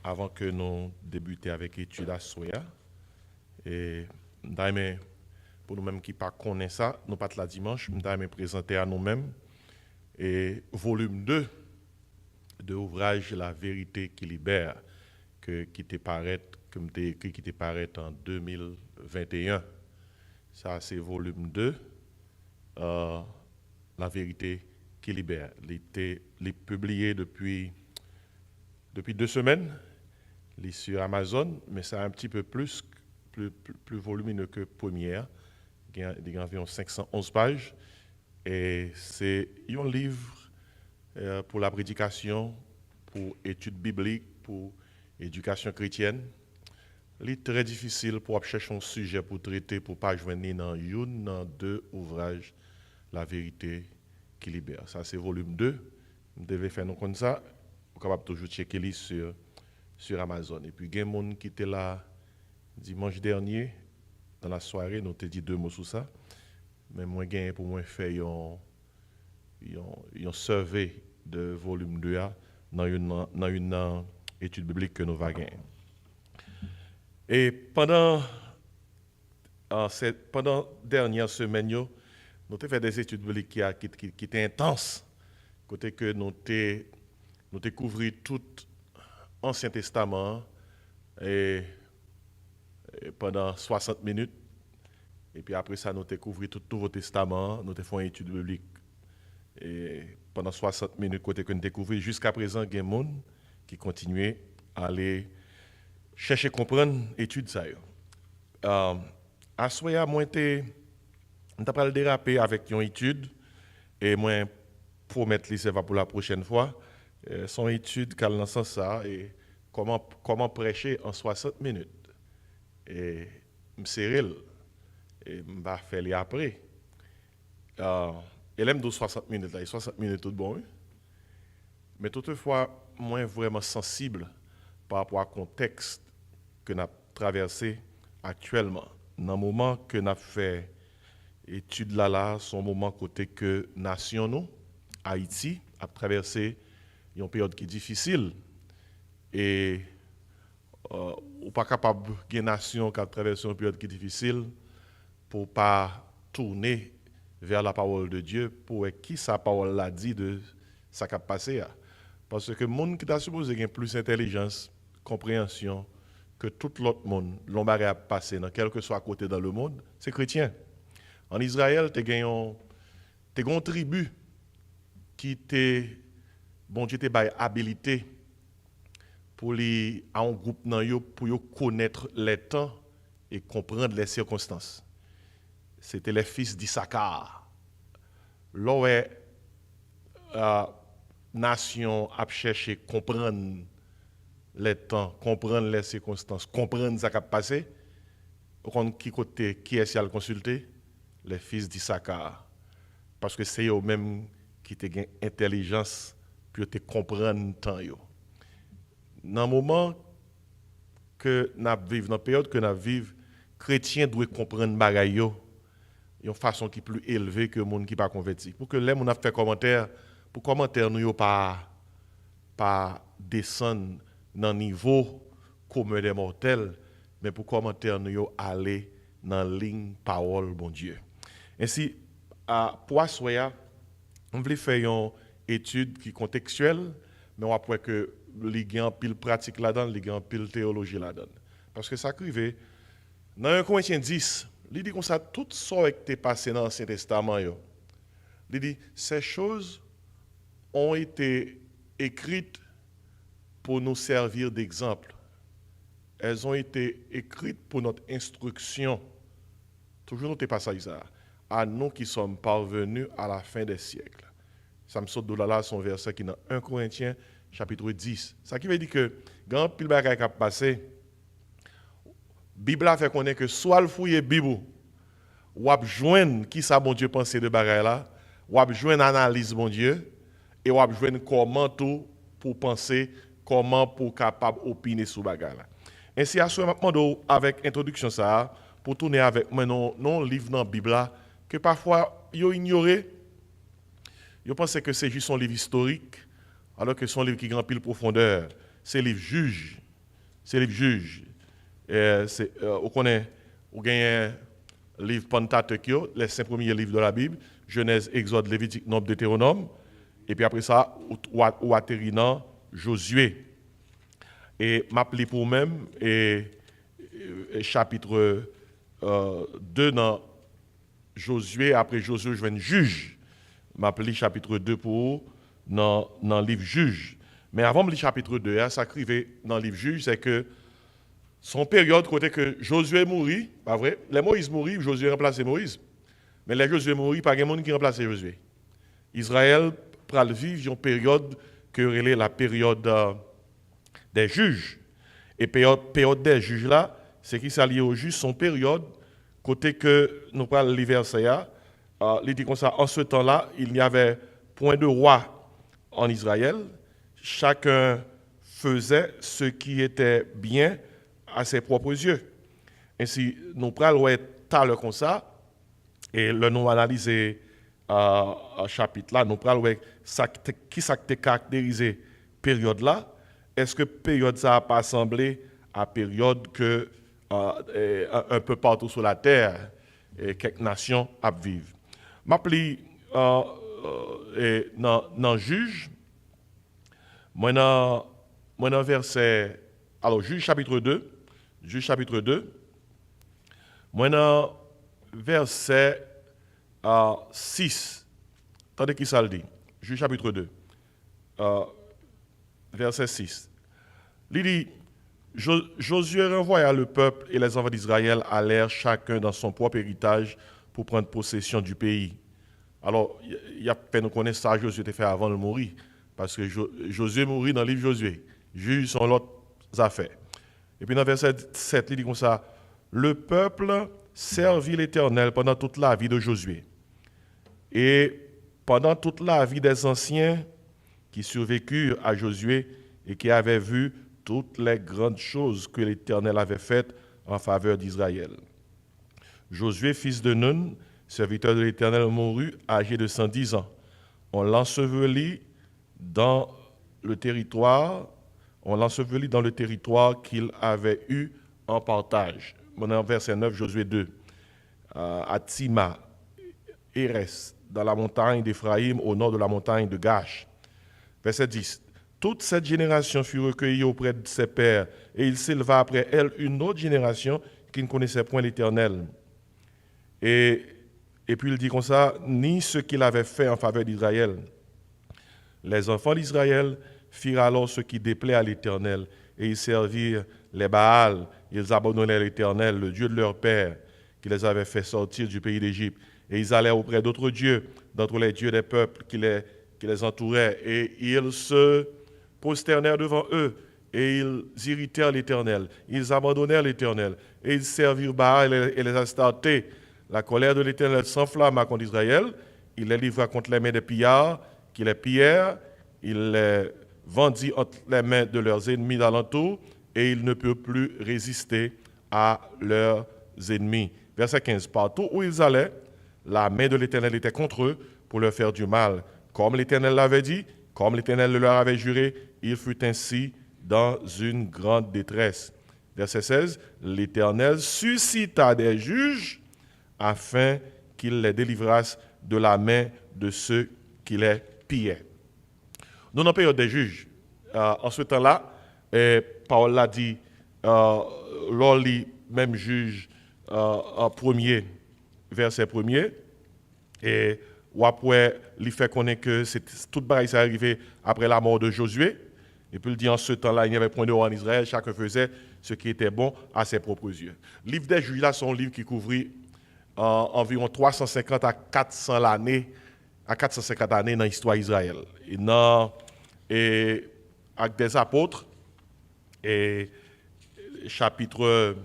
Avant que nous débutions avec l'étude à Soya, et d'ailleurs, pour nous-mêmes qui ne connaissent pas ça, nous pas la dimanche, nous allons présenter à nous-mêmes et volume 2 de l'ouvrage La vérité qui libère, qui te paraît, comme t'ai écrit, qui te paraît en 2021. Ça, c'est volume 2, La vérité qui libère. Il est publié depuis 2 semaines. Il est sur Amazon, mais c'est un petit peu plus volumineux que première. Il y a environ 511 pages. Et c'est un livre pour la prédication, pour études bibliques, pour éducation chrétienne. Il est très difficile pour chercher un sujet pour traiter, pour ne pas joindre dans une, dans deux ouvrages, La vérité qui libère. Ça, c'est volume 2. Vous devez faire comme ça. Vous êtes capable de toujours checker sur Amazon. Et puis, il y a des gens qui étaient là dimanche dernier, dans la soirée, nous avons dit 2 mots sur ça. Mais moi, j'ai pour moi fait un survey de volume 2 dans une étude biblique que nous avons gagné. Et pendant dernière semaine, nous avons fait des études bibliques qui étaient intenses. Côté que nous avons découvert tout l'Ancien Testament et pendant 60 minutes. Et puis après ça, nous avons découvert tout le Nouveau Testament. Nous avons fait une étude biblique. Et pendant 60 minutes, côté que nous découvrons, jusqu'à présent, il y a des gens qui continuent à aller chercher à comprendre l'étude. À Soya, moi, je vais déraper avec une étude. Et moi, promettre que ça va pour la prochaine fois. Son étude, qu'elle dans ce sens, et comment prêcher en 60 minutes. Et Cyril, et je vais faire les après. Elle aime 60 minutes, là, 60 minutes tout bon. Mais toutefois, moi, vraiment sensible par rapport au contexte que nous avons traversé actuellement. Dans le moment que nous avons fait étude là, son moment côté que nation nous, Haïti, a traversé une période qui est difficile. Et ou pas capable de nation qui a traversé une période qui est difficile pour pas tourner vers la parole de Dieu pour qui sa parole l'a dit de ça qui a passé. Parce que le monde qui t'a supposé avoir plus d'intelligence, compréhension que tout l'autre monde, l'on a passé dans quel que soit côté dans le monde, c'est chrétien. En Israël, tu as une tribu qui était, bon Dieu t'a baillé habilité pour les à un groupe pour connaître les temps et comprendre les circonstances. C'était les fils d'Issachar. Là la nation a cherché à comprendre les temps, comprendre les circonstances, comprendre ce qui a passé. Qui est-ce qui a consulté? Les fils d'Issachar. Parce que c'est eux-mêmes qui ont intelligence pour te comprendre le temps. Dans le moment que nous vivons, dans la période que nous vivons, les chrétiens doivent comprendre les choses d'une façon qui est plus élevée que les gens qui ne sont pas convertis. Pour que les gens fassent commentaires, pour commentaires nous pas descendre dans le niveau commun des mortels, mais pour commentaires nous aller dans la ligne parole bon Dieu. Ainsi, pour Soya, on voulait faire une étude qui est contextuelle, mais on voit que il y a un pile pratique là-dedans, il y a un pile théologie là-dedans. Parce que ça arrive, dans 1 Corinthiens 10, il dit comme ça, tout ce qui est passé dans l'Ancien Testament, il dit, ces choses ont été écrites pour nous servir d'exemple. Elles ont été écrites pour notre instruction. Toujours notez passages ça. À nous qui sommes parvenus à la fin des siècles. Ça me saute de là, son verset qui est dans 1 Corinthiens chapitre 10. Ça qui veut dire que, quand pile bagay qui a passé, la Bible a fait connaître que soit le fouiller la Bible, ou ap joindre qui ça bon Dieu pensait de bagay là, ou ap joindre analyse bon Dieu, et ou ap joindre comment tout pour penser, comment pour capable opiner sur bagay là. Ainsi, à ce moment avec introduction ça, pour tourner avec moi non livre dans la Bible là, que parfois yo ignoré, yo pensent que c'est juste un livre historique, alors que c'est un livre qui grand pile profondeur. c'est livre juge. C'est livre juge. On connaît, on gagne un livre Pentateuque, les 5 premiers livres de la Bible, Genèse, Exode, Lévitique, Nombre, Deutéronome. Et puis après ça, ou atterri dans Josué. Et m'appelé pour même, chapitre 2 dans Josué, après Josué, je viens juge. M'appelé chapitre 2 pour dans le livre juge. Mais avant le chapitre 2, ça écrivait dans le livre juge, c'est que son période, côté que Josué mourit, pas vrai? Les Moïse mourit, Josué remplace Moïse. Mais les Josué mourit, pas de monde qui remplace Josué. Israël pral vivre une période que relève la période des juges. Et période des juges là, c'est qui s'allie aux juges, son période, côté que nous parlons les versets, il dit comme ça, en ce temps-là, il n'y avait point de roi en Israël, chacun faisait ce qui était bien à ses propres yeux. Ainsi, nous parlons tout comme ça, et le nous analyser chapitre là, nous parlons qui ça caractérisé période là. Est-ce que période ça n'a pas semblé à période que un peu partout sur la terre, quelques nations à vivre. M'appli dans Juge, moi dans verset, alors Juge chapitre 2, moi dans verset 6, attendez qui ça le dit, Juge chapitre 2, verset 6. Il dit, Josué renvoya le peuple et les enfants d'Israël allèrent chacun dans son propre héritage pour prendre possession du pays. Alors, il y a peine de connaître ça, Josué était fait avant de mourir, parce que Josué mourit dans le livre Josué. Juges sont l'autre affaire. Et puis dans verset 7, il dit comme ça, le peuple servit l'Éternel pendant toute la vie de Josué. Et pendant toute la vie des anciens qui survécurent à Josué et qui avaient vu toutes les grandes choses que l'Éternel avait faites en faveur d'Israël. Josué, fils de Nun, serviteur de l'Éternel, mourut âgé de 110 ans. On l'ensevelit dans le territoire qu'il avait eu en partage. Maintenant, verset 9, Josué 2. À Tima, Érès, dans la montagne d'Éphraïm, au nord de la montagne de Gash. Verset 10. Toute cette génération fut recueillie auprès de ses pères, et il s'éleva après elle une autre génération qui ne connaissait point l'Éternel. Et puis il dit comme ça, ni ce qu'il avait fait en faveur d'Israël. Les enfants d'Israël firent alors ce qui déplaît à l'Éternel, et ils servirent les Baals, ils abandonnèrent l'Éternel, le Dieu de leur père, qui les avait fait sortir du pays d'Égypte. Et ils allèrent auprès d'autres dieux, d'entre les dieux des peuples qui les entouraient, et ils se prosternèrent devant eux, et ils irritèrent l'Éternel. Ils abandonnèrent l'Éternel, et ils servirent Baal et les Astartés. La colère de l'Éternel s'enflamma contre Israël. Il les livra contre les mains des pillards, qui les pillèrent. Il les vendit entre les mains de leurs ennemis d'alentour, et ils ne purent plus résister à leurs ennemis. Verset 15. Partout où ils allaient, la main de l'Éternel était contre eux pour leur faire du mal. Comme l'Éternel l'avait dit, comme l'Éternel le leur avait juré, il fut ainsi dans une grande détresse. Verset 16. L'Éternel suscita des juges afin qu'ils les délivrassent de la main de ceux qui les pillaient. Nous, dans la période des juges, en ce temps-là, Paul l'a dit, lors les mêmes juges en premier, verset premier, et ou après, il fait connaître que toute bagaille s'est arrivé après la mort de Josué. Et puis il dit en ce temps-là, il n'y avait point de roi en Israël, chacun faisait ce qui était bon à ses propres yeux. Le livre des juges, là, c'est un livre qui couvrit environ 350 à 400 années, dans l'histoire d'Israël. Et avec des apôtres, et chapitre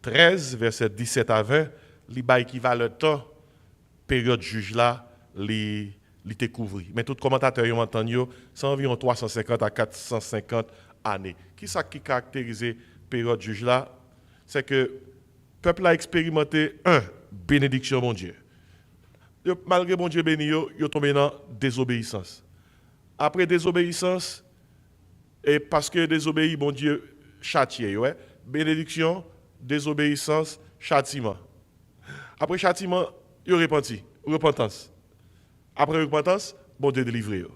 13, verset 17 à 20, il y a équivalent temps, période juge là, il était couvert. Mais tout commentateur ont entendu, c'est environ 350 à 450 années. Qui ça qui caractérise la période juge là? C'est que le peuple a expérimenté bénédiction, mon Dieu. Malgré mon Dieu béni, il est tombé dans désobéissance. Après désobéissance, Et parce que désobéi, bon Dieu, châtié. Ouais? Bénédiction, désobéissance, châtiment. Après châtiment, il y a repentance. Après repentance, bon Dieu délivre.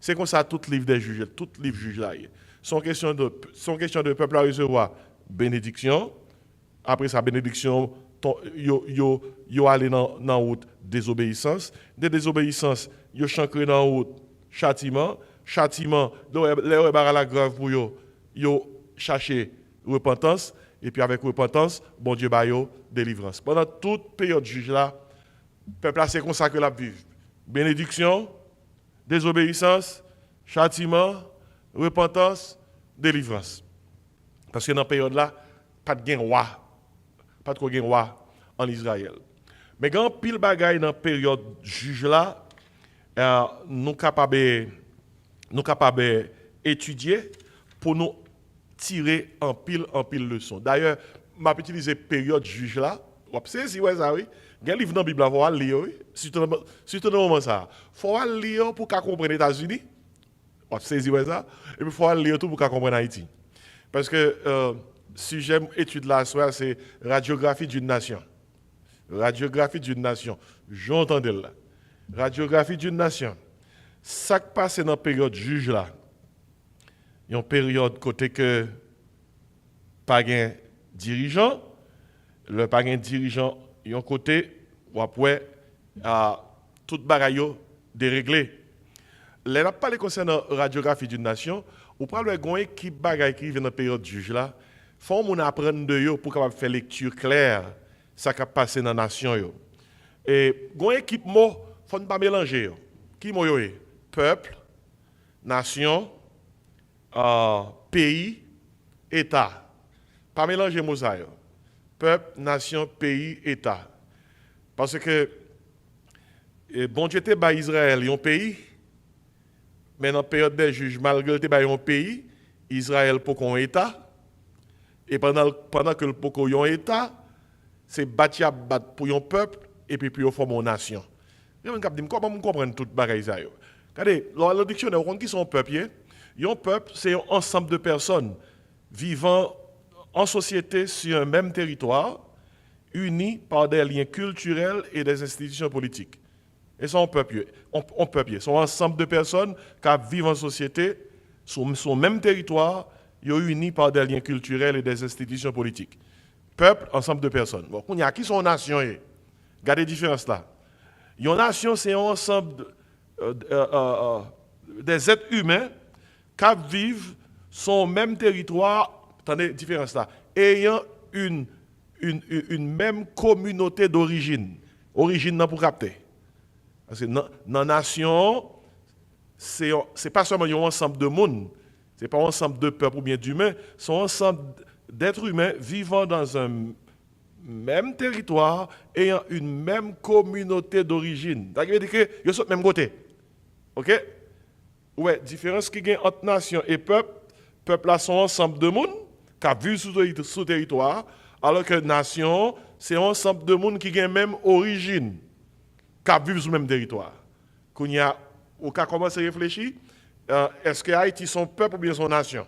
C'est comme ça tout livre des juges, tout livre juge là. Son question de peuple à recevoir bénédiction. Après sa bénédiction, yo allé dans la route désobéissance. De désobéissance, yo chancré dans la route châtiment. Châtiment, les barra la grave pour yo chercher repentance. Et puis avec repentance, bon Dieu ba yo délivrance. Pendant toute période juge là, le peuple là c'est comme ça que la vivre. Bénédiction, désobéissance, châtiment, repentance, délivrance. Parce que dans cette période-là, pas de gain roi, pas de gain roi en Israël. Mais quand pile bagaille dans la période juge-là, nous capables d'étudier pour nous tirer en pile leçon. D'ailleurs, m'a utilisé période juge-là, c'est si ouais ça oui. Il y a un livre dans la Bible, il faut lire, surtout dans le moment ça. Il faut lire pour comprendre les États-Unis. C'est ça. Et puis il faut lire tout pour comprendre Haïti. Parce que si j'aime étude là, c'est radiographie d'une nation. Radiographie d'une nation. J'entends là. Radiographie d'une nation. Ça qui passe dans la période juge là. Il y a une période côté que pas de dirigeant. Le pas de dirigeant, il y a un côté où après, tout bagaille déréglé. Les n'a pas concernant la radiographie d'une nation, ou pas le gon équipe bagaille qui vient dans la période juge là, faut mon apprendre de yo pour capable faire lecture claire ça qui a passé dans la nation yo. Et gon équipe mot faut ne pas mélanger yo. Qui mo yo est? Peuple, nation, pays, état. Pas mélanger mot ça yo. Peuple, nation, pays, état. Parce que bon Dieu était bas Israël un pays. Mais dans la période des juges, malgré que un pays, Israël pour un État. Et pendant que le poko yon État, c'est bâti pour un peuple et puis pour former une nation. Comment vous comprenez tout bagaille ça? Regardez, dans le dictionnaire, on qui sont un peuple. Un peuple, c'est un ensemble de personnes vivant en société sur un même territoire, unis par des liens culturels et des institutions politiques. Et c'est un peuple. C'est un ensemble de personnes qui vivent en société sur le même territoire, unis par des liens culturels et des institutions politiques. Peuple, ensemble de personnes. Bon, il y a qui sont nations? Regardez la différence là. Une nation, c'est un ensemble des êtres humains qui vivent sur le même territoire, attendez la différence là, ayant une même communauté d'origine. Origine pour capter. Parce que dans la nation, ce n'est pas seulement un ensemble de monde, ce n'est pas un ensemble de peuples ou bien d'humains, c'est un ensemble d'êtres humains vivant dans un même territoire, ayant une même communauté d'origine. Ça veut dire qu'ils sont du même côté. OK? Ouais, différence qui y a entre nation et peuple, peuple là sont ensemble de monde qui vivent sous territoire, alors que nation, c'est un ensemble de monde qui a même origine. Qui vivent sur le même territoire. Quand il y a, au cas commence à réfléchir, est-ce que Haïti son peuple ou bien son nation?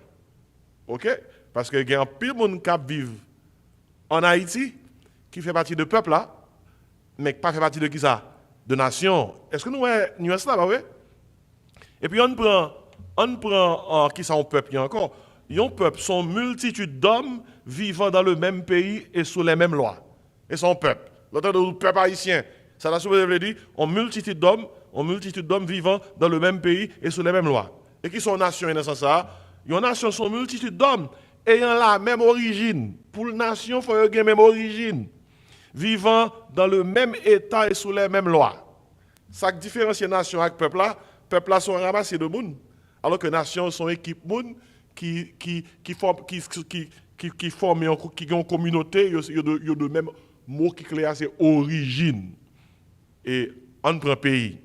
OK? Parce que il y a un pile de monde qui vivent en Haïti, qui fait partie de peuple là, mais qui ne fait partie de qui ça? De nation. Est-ce que nous avons nuance là, bah oui? Et puis on prend qui ça un peuple encore? Un peuple sont multitude d'hommes vivant dans le même pays et sous les mêmes lois. Et son peuple. L'autre peuple haïtien. Ça l'a souvent dit, on multitude d'hommes vivant dans le même pays et sous les mêmes lois. Et qui sont nations dans ce sens? Les nations sont multitude d'hommes ayant la même origine. Pour la nation, il faut avoir la même origine. Vivant dans le même état et sous les mêmes lois. Ça qui différencie les nations avec le peuple là sont ramassés de monde. Alors que les nations sont équipes de monde qui forment qui ont une communauté, il y a de même mot qui clair, c'est origine. Et on prend pays.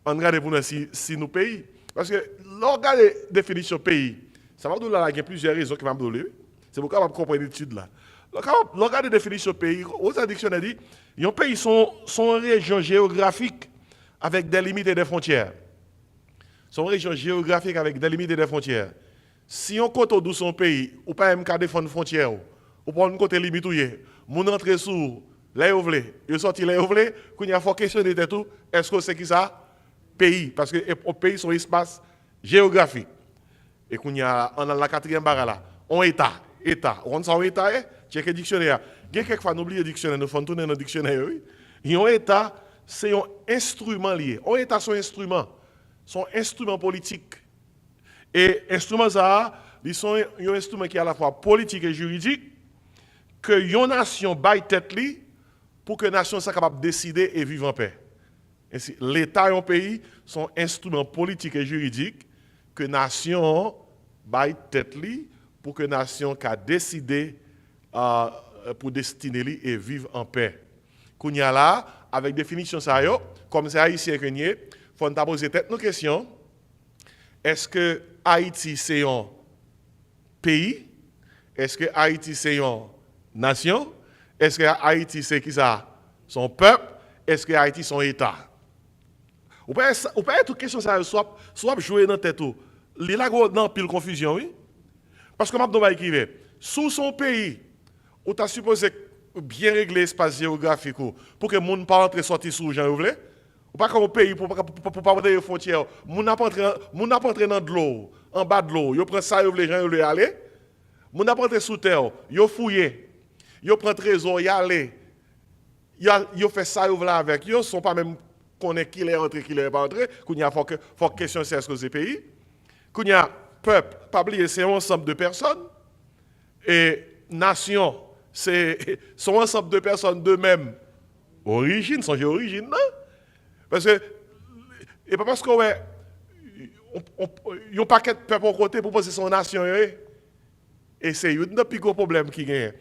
On regarde pour nous si nous pays. Parce que l'on regarde la définition pays, ça va nous là, il y a plusieurs raisons qui vont nous donner. C'est pourquoi on va comprendre l'étude là. L'on regarde la définition pays, aux dictionnaires dit, les pays sont une région géographique avec des limites et des frontières. Sont une région géographique avec des limites et des frontières. Si on côté de son pays, ou pas même qu'à défendre frontière, ou pas un côté limite, mon entrée sous les ouvlés, ils sortent les ouvlés, qu'on y a faut questionner tout, est-ce que c'est qui ça? Pays, parce que les pays sont espace géographique. Et qu'on y a, on a la quatrième barre là, on État, on sait État, check le dictionnaire. Il y a quelquefois, n'oubliez le dictionnaire, nous faisons tourner dans le dictionnaire, oui. Et un État, c'est un instrument lié. Un État, c'est un instrument politique. Et instrument ça, ils sont un instrument qui est à la fois politique et juridique, que une nation baille tête li pour que la nation soit capable de décider et vivre en paix. L'État et un pays sont instruments politiques et juridiques que la nation baille tête li pour que la nation puisse décider pour destiner li et vivre en paix. Qu'on y a là, avec définition ça yo, comme c'est haïtien que il faut nous poser tête nos questions. Est-ce que Haïti c'est un pays? Est-ce que Haïti c'est une nation? Est-ce que Haïti c'est qui ça? Son peuple? Est-ce que Haïti son État? Ou pas toute question ça soit jouer dans la tête tout. Il là dans pile confusion oui. Parce que maintenant qui va sous son pays où tu as supposé bien régler l'espace géographique pour que les gens ne pas rentrer sortir sous Jean Ouvlé. Ou pas comme au pays pour pas rentrer les frontières. Les gens n'a pas entrer dans de l'eau, en bas de l'eau. Ils prennent ça les gens veulent aller. Les gens n'a pas entrer sous terre, ils fouillent. Ils prennent trésor, ils aller. Ils fait ça avec eux, sont pas même connaît qui est rentré, qui n'est pas rentré. Il y a faut question c'est est-ce que c'est pays. Il y a peuple, pas oublier c'est un ensemble de personnes et nation c'est son ensemble de personnes de même origine, son origine non? Parce que et pas parce qu'on a un paquet de peuple au côté pour poser son nation et c'est un des plus gros problèmes qui gagne.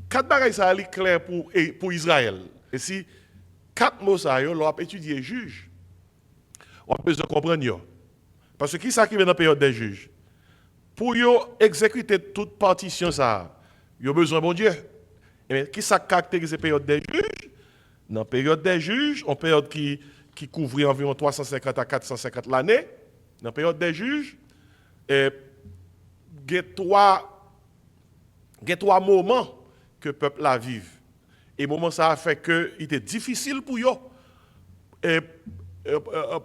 Quatre bagages ça est clair pour Israël. Et si quatre mots ça yo l'on a étudié juge. On a besoin de comprendre. Parce que qui ça qui vient dans la période des juges? Pour exécuter toute partition ça, il y a besoin de bon Dieu. Et qui ça caractérise la période des juges? Dans la période des juges, une période qui couvrait environ 350 à 450 l'année, dans la période des juges, il y a trois moments que le peuple a vive. Et moment ça a fait que il était difficile pour eux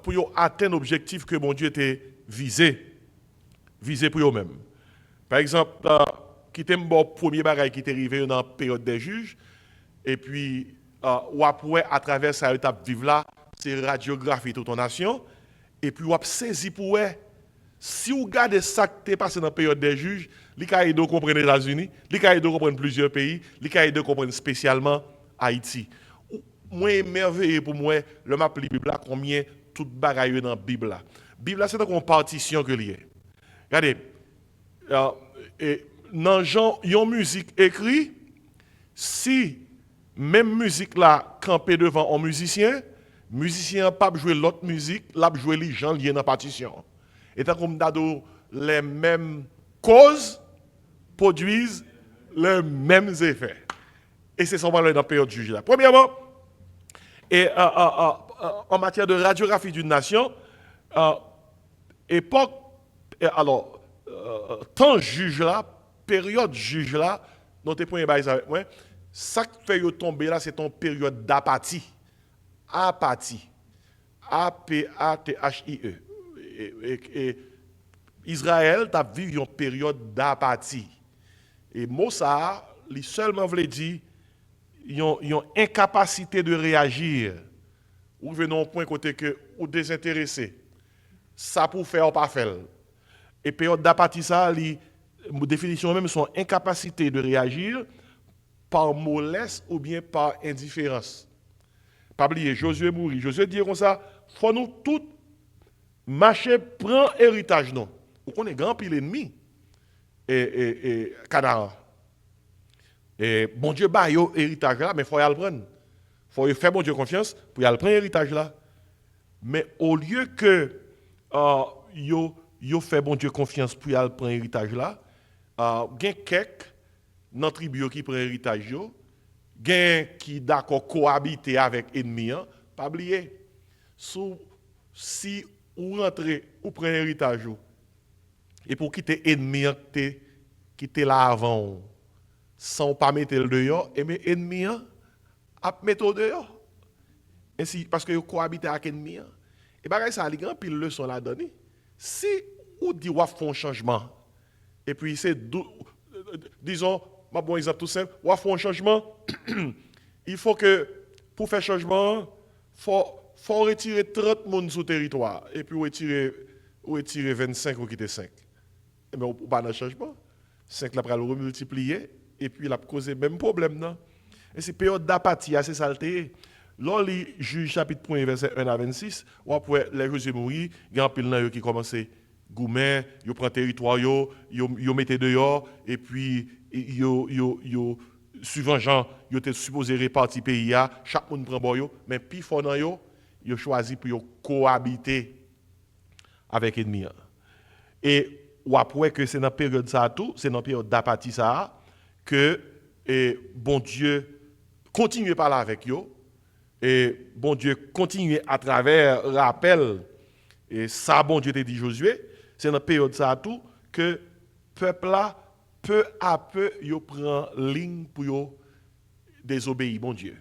pour atteindre l'objectif que mon Dieu était visé pour eux-mêmes. Par exemple, qui était le premier bagage qui était arrivé dans la période des juges, et puis ou après à travers cette étape vivre là, c'est radiographie de ton nation, et puis ou saisi pour eux. Si vous regardez ça qui est passé dans la période des juges, il y a aidé à comprendre les États-Unis, il y a aidé à comprendre plusieurs pays, il y a aidé à comprendre spécialement Haïti. Moi, émerveillé pour moi, le map de la Bible, combien tout bagaille dans la Bible. La Bible, c'est une partition que lié. Regardez, dans Jean, il y a une musique écrite, si même musique là, campé devant un musicien n'a pas joué l'autre musique, l'a joué les gens liés dans la partition. Et tant comme d'ado, les mêmes causes produisent les mêmes effets. Et c'est ça qu'on va dans la période juge là. Premièrement, en matière de radiographie d'une nation, époque, temps juge là, période juge là, dans tes points avec moi, ça qui fait tomber là, c'est ton période d'apathie. Apathie. A-P-A-T-H-I-E. Et Israël a vécu une période d'apathie. Et Moussa, il seulement voulait dire une incapacité de réagir. Ou venons au point côté que ou désintéressé. Ça pour faire ou pas faire. Et période d'apathie ça, la définition même son incapacité de réagir par mollesse ou bien par indifférence. Pas oublier Josué mourit. Josué dit comme ça, faut nous tous marcher prend héritage non. Ou qu'on est grand pile ennemi et Canaan. Et bon Dieu ba yo héritage là mais faut y aller prendre. Faut faire bon Dieu confiance pour y aller prendre héritage là. Mais au lieu que yo fait bon Dieu confiance pour y aller prendre héritage là, gen quelques dans tribu qui prend héritage yo, gen qui d'accord cohabiter avec ennemi, pas oublier. Si ou rentrer ou prendre héritage Et pour quitter ennemi qui était là avant, sans pas mettre le dehors, et mais ennemi a mettre au dehors. Ainsi, parce que vous cohabitez avec ennemi. Et bien, ça a une pile leçon là donner. Si vous dites que vous faites un changement, et puis c'est, disons, ma bon exemple tout simple, vous faites un changement, il faut que, pour faire changement, faut retirer 30 personnes sur le territoire, et puis retirer 25 ou quitter 5. Et bien, vous pas de changement. 5 là, pour le remultiplier, et puis il a causé le même problème. Non? Et c'est période d'apathie, c'est saleté. Lors les juges chapitre 1, verset 1 à 26, ou après les Josué mourir, il y a un pile qui commence à goumer, ils prennent territoire, ils mettent dehors, et puis suivant Jean, ils étaient supposés répartir le pays, chaque monde prend boyo, mais puis fort dans yo, ils ont choisi pour cohabiter avec l'ennemi. Et ou après que c'est dans la période ça tout, c'est dans la période d'apathie ça que bon Dieu continue à parler avec eux. Et bon Dieu continue à travers rappel, et ça, bon Dieu t'a dit Josué, c'est dans la période ça tout que le peuple là, peu à peu, il prend ligne pour yo désobéir, bon Dieu.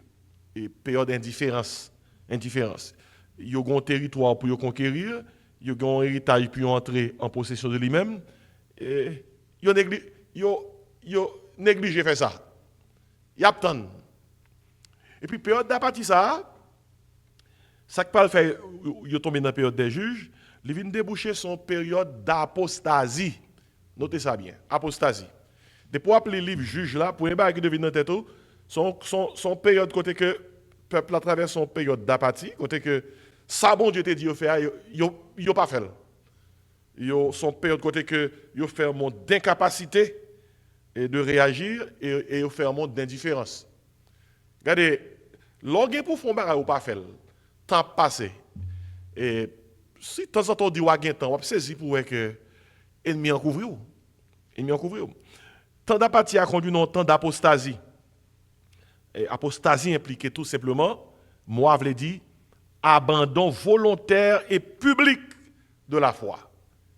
Et période d'indifférence. Il y a un territoire pour conquérir, il y a un héritage pour entrer en possession de lui-même, et il a négligé faire ça. Il y a tant. Et puis, période d'apathie, ça qui peut faire, il est tombé dans la période des juges, il vient déboucher son période d'apostasie. Notez ça bien, apostasie. Depuis appeler le livre juge là, pour un bail qui devine dans tête, son période côté que le peuple à travers son période d'apathie, côté que ça bon Dieu te dit de faire, il n'a pas fait. Son période côté que il fait un monde d'incapacité et de réagir et il fait un monde d'indifférence. Regardez, l'orgue pour faire un ou pas faire, temps passé. Et si de temps en temps on dit qu'il y a un temps, on saisi pour que l'ennemi en couvre. Temps d'apathie a conduit à un temps d'apostasie. Et apostasie implique tout simplement, moi je l'ai dit, abandon volontaire et public de la foi.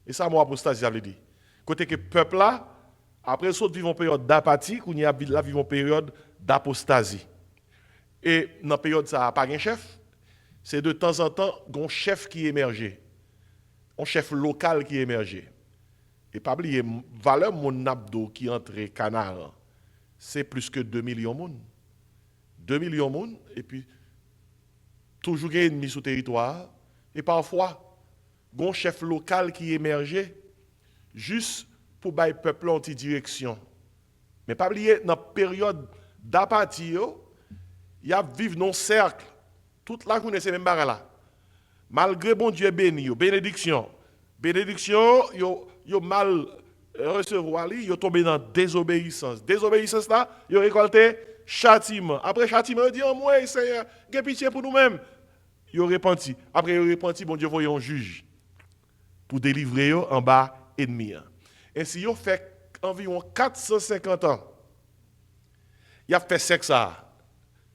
Et ça, moi, apostasie, je l'ai dit. Côté que le peuple là, après ça, vivons une période d'apathie, qu'on y a là, vivons une période d'apostasie. Et dans la période, ça n'a pas de chef. C'est de temps en temps un chef qui émerge. Un chef local qui émerge. Et pas oublier, valeur mon abdo qui entre canard, c'est plus que 2 millions de monde. 2 millions de monde, et puis toujours un ennemi sur le territoire. Et parfois, un chef local qui émerge juste pour bailler le peuple en direction. Mais pas oublier, dans la période d'apathie, il y a vivre dans un cercle. Toute la journée, c'est même barre là. Malgré bon Dieu béni, bénédiction, yo mal recevoir, yo tombé dans désobéissance. Désobéissance là, yo récolté châtiment. Après châtiment, yo dit en moi, Seigneur, j'ai pitié pour nous-mêmes. Yo repenti. Après yo repenti, bon Dieu voyait un juge pour délivrer yo en bas ennemi. Ainsi yo fait environ 450 ans. Il a fait sexe ça.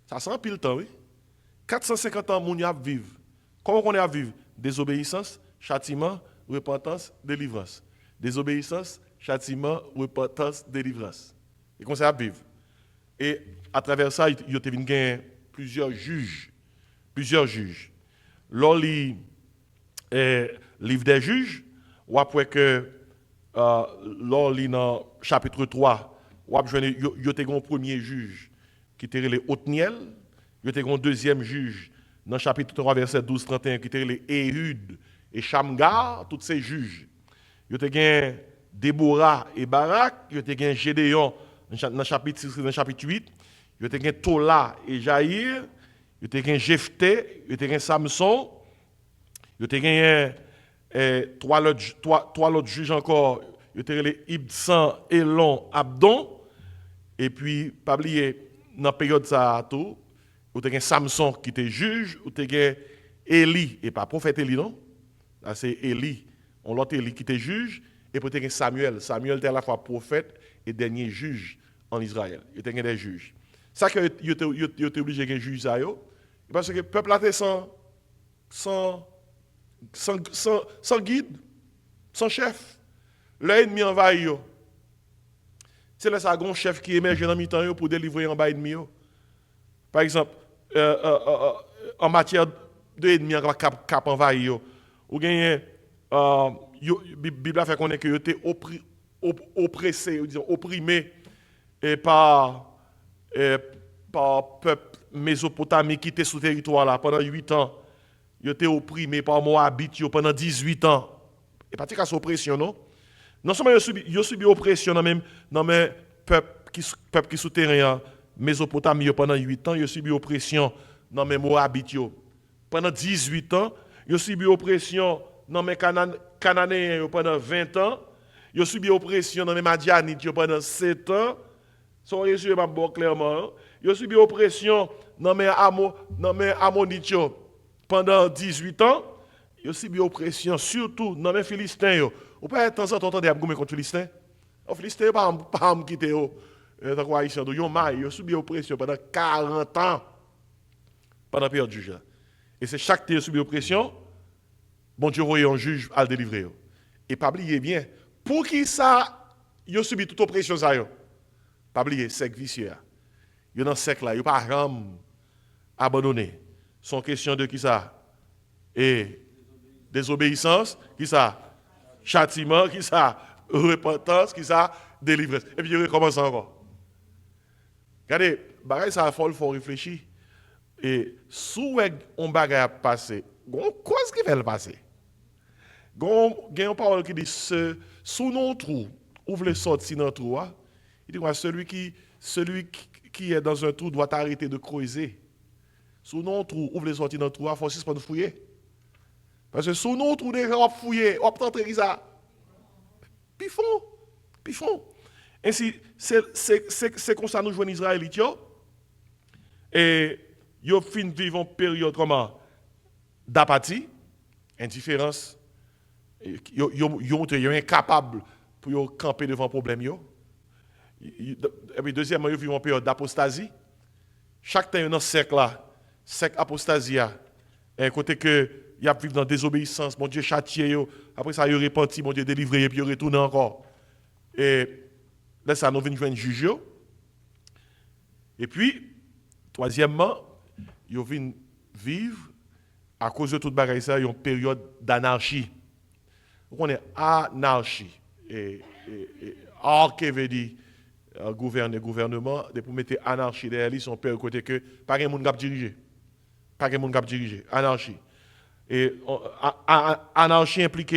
Ça sent pile temps, oui. 450 ans, moun y a vivre. Comment on est à vivre? Désobéissance, châtiment, repentance, délivrance. Désobéissance, châtiment, repentance, délivrance. Et comme ça à vivre. Et à travers ça, il y a gagné plusieurs juges. Lors du livre des juges, ou après que lors du chapitre 3, il y a un premier juge qui était le Othniel. Il y a un deuxième juge dans le chapitre 3, verset 12-31, qui était les Ehud et Shamgar, tous ces juges. Il y a Déborah et Barak, il y a Gédéon dans le chapitre 6 et dans le chapitre 8, il y a Tola et Jaïr, il y a Jephthé, il y a Samson, il y a trois autres juges encore, il y a les Ibsan, Elon, Abdon, et puis, pas oublier, dans la période ça tout, ou tu as Samson qui était juge, ou tu as Élie, et pas prophète Élie, non? Là, c'est Élie, on l'autre Élie qui était juge, et puis tu as Samuel. Samuel était à la fois prophète et dernier juge en Israël. Il y a des juges. Ça que il était obligé de juger ça, parce que le peuple était sans guide, sans chef. L'ennemi envahit yo. C'est là ça un chef qui émerge dans mi-temps pour délivrer en bas ennemi yo. Par exemple, en matière de ennemi cap envahir yo. Ou gagne Bible a fait connaître que yo était oppressé, disons opprimé par peuple Mésopotamie qui était sous territoire là pendant 8 ans. Ils étaient opprimés par Moabite pendant 18 ans. Et pas qu'à oppression non. Non seulement ils ont subi oppression dans même peuple qui souterrain Mésopotamie pendant 8 ans, ils ont subi oppression dans même Moabite pendant 18 ans, ils ont subi oppression dans mes Cananéens pendant 20 ans, ils ont subi oppression dans mes Madianites pendant 7 ans. Son résumé m'a bon clairement. Ils ont subi oppression dans mes Ammonites pendant 18 ans. Ils ont subi oppression surtout dans mes Philistins. Ou pas de temps en temps entendre contre les Philistins. Les Philistins pas quitter tant quoi haïtien ils ont subi oppression pendant 40 ans pendant la période du juge. Et c'est chaque terre subi oppression, bon Dieu voyait un juge à le délivrer. Et pas oublier bien, pour qui ça ils ont subi toute oppression ça yo. Pas oublier sec vicieux. Yo dans sec là, yo pas ram abandonné. Son question de qui ça et désobéissance, qui ça châtiment, qui ça repentance, qui ça délivrance. Et puis il recommence encore. Regardez, bagay ça faut réfléchir. Et sous on bagay a passé, gon cause qui va le passer. Gon une parole qui dit sous non trou, ouvre le sortir dans trou. Il dit celui qui est dans un trou doit arrêter de creuser. Sous non trou, ouvre le sortir dans trou, faut suspendre fouiller. Parce que sous non trou déjà on fouiller, on peut entrer ça. Pifon. Ainsi, c'est comme ça nous jouons Israélites. Et ils fin vivent une période d'apathie, indifférence. Ils sont incapables pour camper devant le problème. Et puis deuxièmement, ils vivent une période d'apostasie. Chaque temps, dans ce cercle apostasie, un côté que ils vivent dans la désobéissance, mon Dieu châtié, après ça, ils repenti, mon Dieu délivré, et puis ils retournent encore. Et là, ça nous vient jouer un juge. Et puis, troisièmement, ils viennent vivre, à cause de toute bagaille, ça, une période d'anarchie. On est anarchie. Et qui veut dire gouvernement, pour mettre anarchie derrière lui, son père, côté que pas de monde qui dirige. Pas de monde qui dirige. Anarchie. Et anarchie implique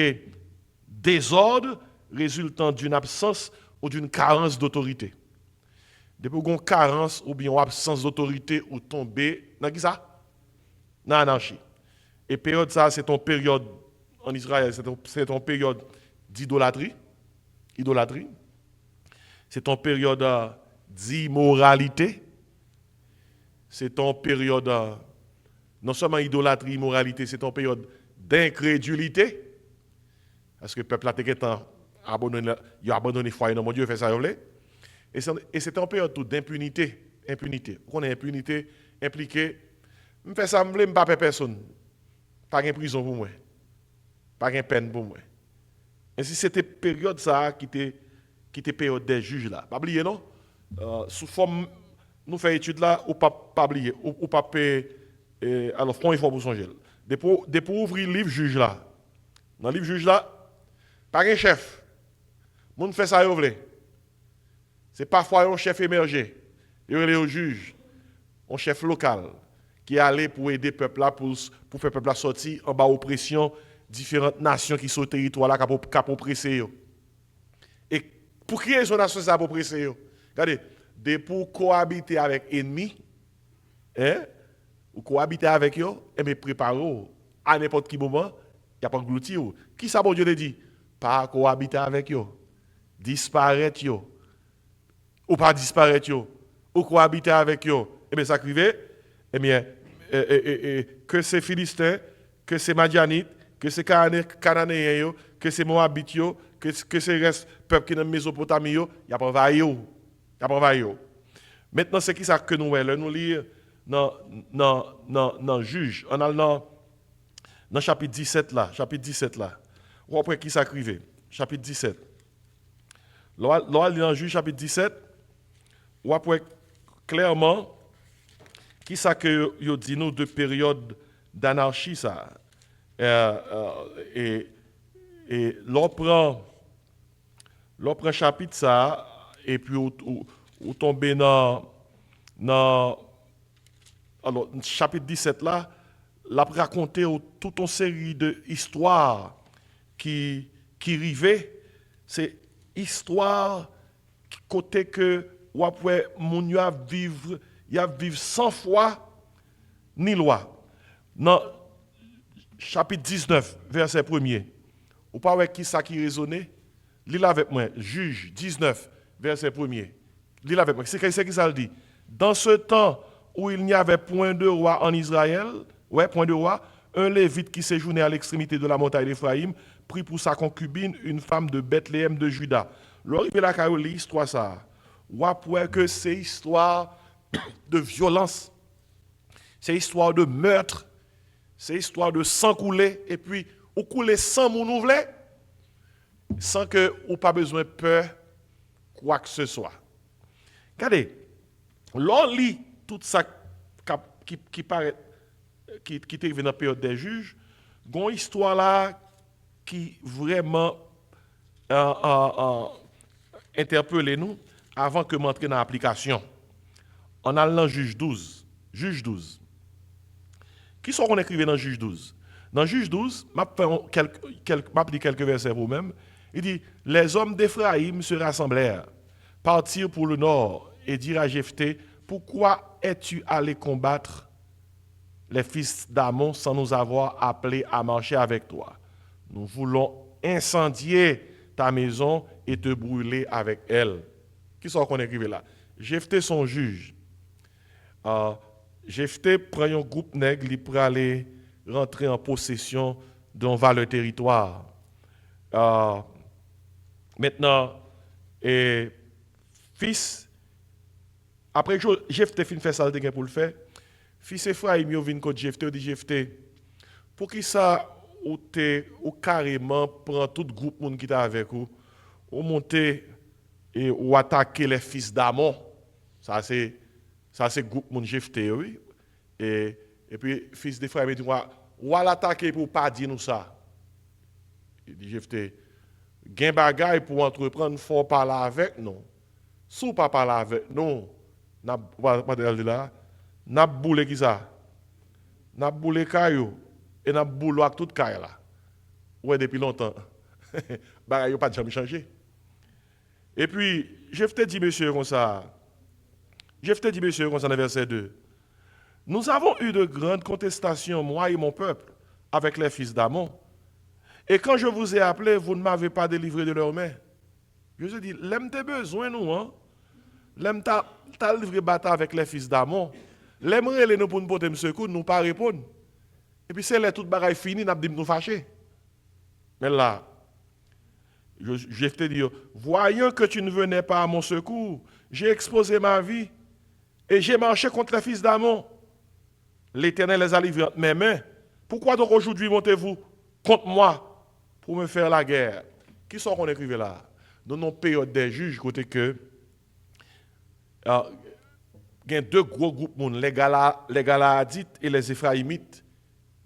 désordre résultant d'une absence ou d'une carence d'autorité. Depuis qu'on carence ou bien absence d'autorité ou tomber, dans qui ça? Dans l'anarchie. Et période ça, c'est une période en Israël, c'est une période d'idolâtrie. C'est une période d'immoralité. C'est une période non seulement idolâtrie, immoralité, c'est une période d'incrédulité. Parce que le peuple a abandonné foi dans mon Dieu, fait ça, et c'est une période d'impunité. On a impunité impliquée. Je fais ça, je ne veux pas personne. Pas de prison pour moi. Pas de peine pour moi. Et si c'était période ça qui était période des juges là. Pas oublier non. Sous forme nous faisons étude là ou pas oublier ou pas payer alors front il faut pour songer. Pour ouvrir le livre juge là. Dans le livre juge là, pas un chef. Moun fait ça yo vle. C'est parfois un chef émergé. Il y a un juge, un chef local qui est allé pour aider le peuple là pour faire le peuple sortir en bas oppression différentes nations qui sont au territoire là qui oppressé. Et pour qui est nation ça pour oppresser? Regardez, pour cohabiter avec ennemis, ou cohabiter avec eux, et me préparer à n'importe quel moment, il n'y a pas de gloutir. Qui ça bon Dieu te dit? Pas cohabiter avec eux. Disparaître yo. Ou pas disparaître yo. Ou cohabiter avec eux. Et bien ça crive, eh bien, que c'est Philistins, que c'est Madianites, que c'est Cananéens, que c'est Moabites, que c'est le peuple qui est dans la Mésopotamie, il n'y a pas envahi. Maintenant, c'est qui ça que nous voyons? Nous lisons dans Juge, en allant dans chapitre 17 là. On après qui ça crive? Chapitre 17. Là, dans Juge chapitre 17, on voit clairement qui ça que yo dit nous de période d'anarchie ça. Et l'on prend chapitre ça et puis on tombe dans alors chapitre 17 là, l'a raconté toute une série d'histoires qui rivaient. C'est histoire côté que ou après moun yo a vivre 100 fois ni loi. Dans chapitre 19 verset 1er. Ou pas avec qui ça qui résonnait? Lis avec moi, Juge 19 verset 1er. Lis avec moi. C'est qui ça le dit? Dans ce temps où il n'y avait point de roi en Israël, point de roi, un Lévite qui séjournait à l'extrémité de la montagne d'Éphraïm prit pour sa concubine une femme de Bethléem de Juda. L'arrivée la Carole, l'histoire ça. Ou après que c'est histoire de violence, c'est histoire de meurtre, c'est histoire de sang coulé, et puis ou couler sans mon ouvlet, sans que ou pas besoin de peur quoi que ce soit. Regardez, l'on lit tout ça qui paraît qui est arrivé dans la période des juges, une histoire là qui vraiment interpelle nous avant que m'entrer dans l'application. On a dans Juge 12. Juge 12. Qui sont qu'on écrivait dans Juge 12? Dans Juge 12, je lis quelques versets pour vous-même. Il dit, les hommes d'Éphraïm se rassemblèrent, partirent pour le nord et dirent à Jephthé, pourquoi es-tu allé combattre les fils d'Amon sans nous avoir appelés à marcher avec toi? Nous voulons incendier ta maison et te brûler avec elle. Qui sont qu'on écrivait là? Jephthé son juge. Jephthé prend un groupe nègre pour aller rentrer en possession d'un vaste territoire. Maintenant, fils, après que Jephthé fin fait ça pour le faire, fils Ephraim yo vinn contre Jephthé, dit Jephthé, pour qui ça ou carrément prend tout groupe monde qui est avec vous, ou monter et ou attaquer les fils d'Amon. Ça c'est groupe monde Jephthé, oui. Et puis fils d'Ephraim dit ou à l'attaquer pour pas dire nous ça. Il dit Jephthé, gen bagay pour entreprendre faut parler avec nous. Sous pas parler avec nous, n'a boule qui ça. N'a boule caillou et n'a boule avec toute caille là. Ouais depuis longtemps. Bagay yo pas jamais changé. Et puis Jephthé dit monsieur comme ça. Jephthé dit monsieur comme ça dans verset 2. Nous avons eu de grandes contestations, moi et mon peuple, avec les fils d'Amon. Et quand je vous ai appelé, vous ne m'avez pas délivré de leurs mains. Je vous ai dit, l'aime tes besoins, nous, hein? L'aime t'as livré bataille avec les fils d'Amon. L'aimerait les nous pour nous porter secours, nous pas répondre. Et puis c'est là toute bagaille finie, n'a dit nous fâcher. Mais là, je te dis, voyant que tu ne venais pas à mon secours, j'ai exposé ma vie et j'ai marché contre les fils d'Amon. L'Éternel les a livrés entre mes mains. Pourquoi donc aujourd'hui montez-vous contre moi pour me faire la guerre? Qui sont qu'on écrivait là? Dans nos périodes des juges, côté que il y a deux gros groupes, les Galadites et les Éphraïmites,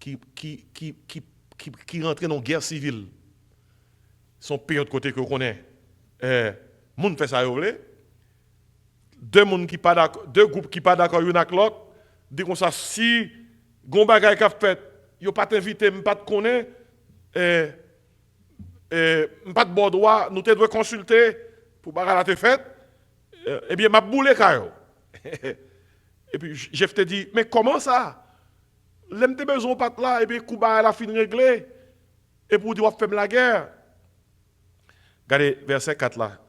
qui rentraient dans une guerre civile. Son période côté que vous connaissez. Moun fait ça, deux groupes qui pas d'accord l'un avec l'autre, dit comme ça, si gon bagay qu'a fait, yo pas t'inviter, m'pas te connaître, m'pas de bon droit, nous te doit consulter pour bagay la te fait, eh bien m'a boulé kayo. Et puis Jephthé dit, mais comment ça? L'aime te besoin pas là et puis Kouba la fin réglé et pour dire faire la guerre. Regardez verset 4 là.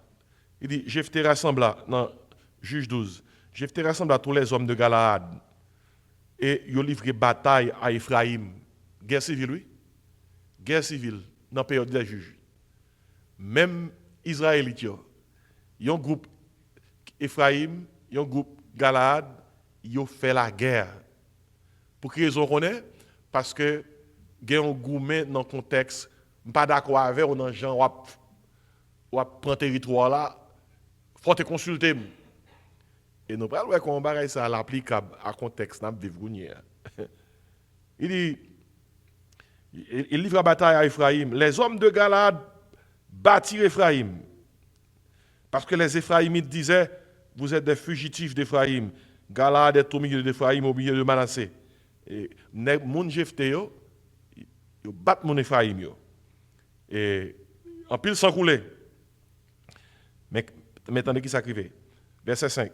Il dit Jephthé rassembla dans Juge 12. Jephthé rassembla tous les hommes de Galaad et il a livré bataille à Ephraïm. Guerre civile, oui. Guerre civile dans la période des juges. Même Israélites, il y a un groupe Ephraïm, il y a un groupe Galaad, ils ont fait la guerre. Pour quelle raison qu'on est? Parce que il y a un gourmet dans le contexte, pas d'accord avec on gens ou prend territoire là, faut te consulter. Et nous parlons qu'on bagaille ça l'applicable à contexte n'a vivre. Il dit il livre la bataille à Ephraïm. Les hommes de Galade bâtirent Ephraïm. Parce que les Ephraïmites disaient, vous êtes des fugitifs d'Ephraïm. Galade est au milieu d'Ephraïm, au milieu de Manassé. Et mon Jephté, yo battent mon Ephraïm. Yo. Et en pile sans couler. Mais attendez qui s'écrivait. Verset 5.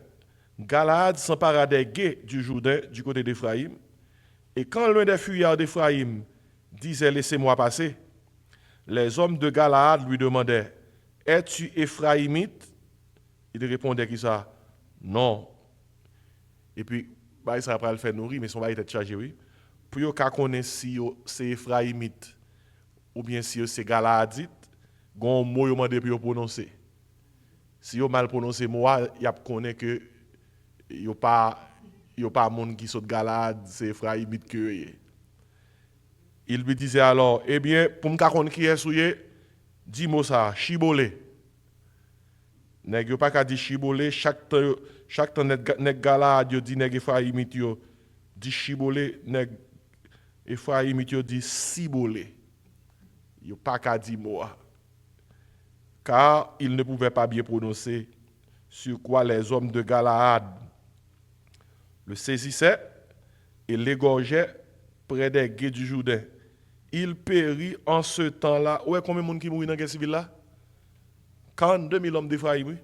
Galade s'empara des guets du Jourdain du côté d'Ephraïm. Et quand l'un des fuyards d'Ephraïm disait laissez-moi passer, les hommes de Galade lui demandaient es-tu Ephraïmite? Il répondait qui ça? Non. Et puis, ça après le faire nourrir, mais son bail était chargé, oui. Pour yon ka connaître si c'est Ephraïmite ou bien si c'est Galadite, gon mot yon mande pour prononcer. Si yon mal prononcé mot, y a connaît que yon pas monde qui saute Galade, c'est Ephraïmite que il lui disait alors, eh bien, pour me connaître qui est souillé, dis-moi ça, chibolé. Nèg yo pas ka di chibolé, chaque temps nèg Galade yo di nèg Ephraïmite yo di chibolé, nèg Ephraïmite yo di cibolé. Yo pas ka di moi. Car il ne pouvait pas bien prononcer, sur quoi les hommes de Galaad le saisissaient et l'égorgeaient près des guets du Jourdain. Il périt en ce temps-là. Ouais, combien de monde qui mourit dans la guerre civile là? 42 000 hommes d'Ephraïm, oui.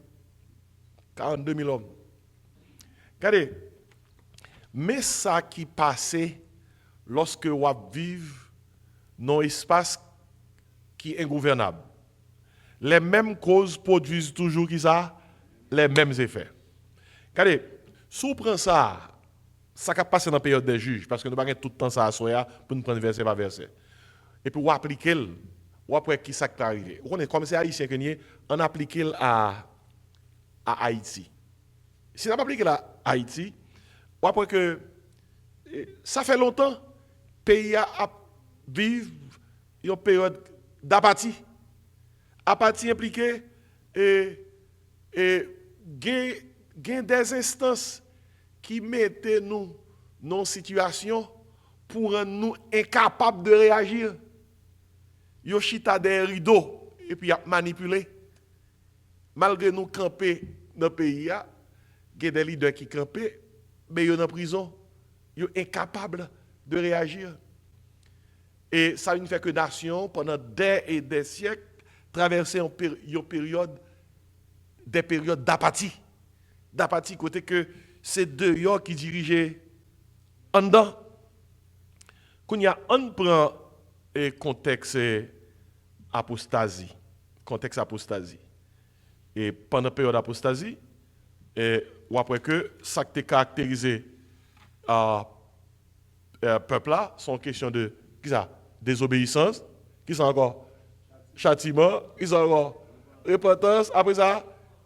42 000 hommes. Regardez, mais ça qui passait lorsque vous vivez dans un espace qui est ingouvernable. Les mêmes causes produisent toujours qui ça, les mêmes effets. Regardez, si vous prenez ça qui passe dans la période des juges, parce que nous n'avons pas tout le temps ça à soya pour nous prendre verset par verset. Et puis vous appliquez, ou après qui ça qui est arrivé. Vous connaissez comme c'est haïtien que nous on applique à Haïti. Si on applique à Haïti, ou après que ça fait longtemps le pays a vivre une période d'apathie. Apathie impliquée et des instances qui mettaient nous dans une situation pour rendre nous incapables de réagir. Yo chita des rideaux et puis a manipulé. Malgré nous camper dans le pays, il y a des leaders qui campent, mais ils sont en prison. Ils sont incapables de réagir. Et ça ne fait que nation, pendant des et des siècles, traverser des périodes d'apathie. D'apathie, côté que c'est deux gens qui dirigeaient en dedans. Quand on prend le contexte apostasie. Contexte apostasie. Et pendant la période d'apostasie, ou après que ça qui est caractérisé peuple là, sont question de désobéissance, qui sont encore châtiment, qui sont encore repentance, après ça,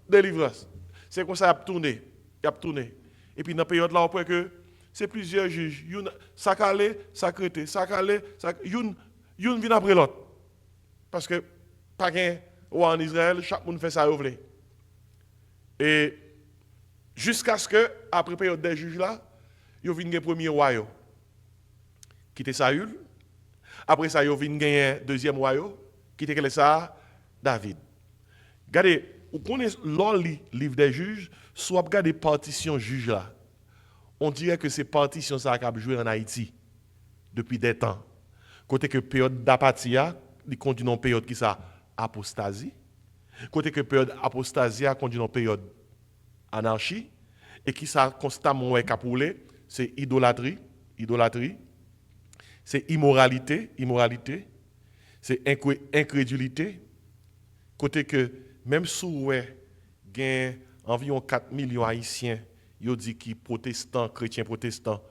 délivrance. C'est comme ça qu'il a tourné. Et puis dans la période là, après que c'est plusieurs juges, ça calé, ça crété, ça calé, une vient après l'autre. Parce que pas qu'un roi en Israël, chaque monde fait ça au voulait. Et jusqu'à ce que, après la période des juges là, ils viennent le premier roi, qui était Saül. Après ça, ils viennent gagner deuxième roi, qui était ça, David. Regardez, vous connaissez le livre des juges, soit regardez partition juge là. On dirait que ces partitions ça a joué en Haïti depuis des temps. Côté que période d'apathie, il conduit dans une période qui ça apostasie. Côté que période apostasie conduit dans une période anarchie et qui ça constamment est capoulé, c'est idolâtrie, c'est immoralité, c'est incrédulité. Côté que même si vous avez environ 4 millions haïtiens, ils disent qui protestants, chrétiens protestants,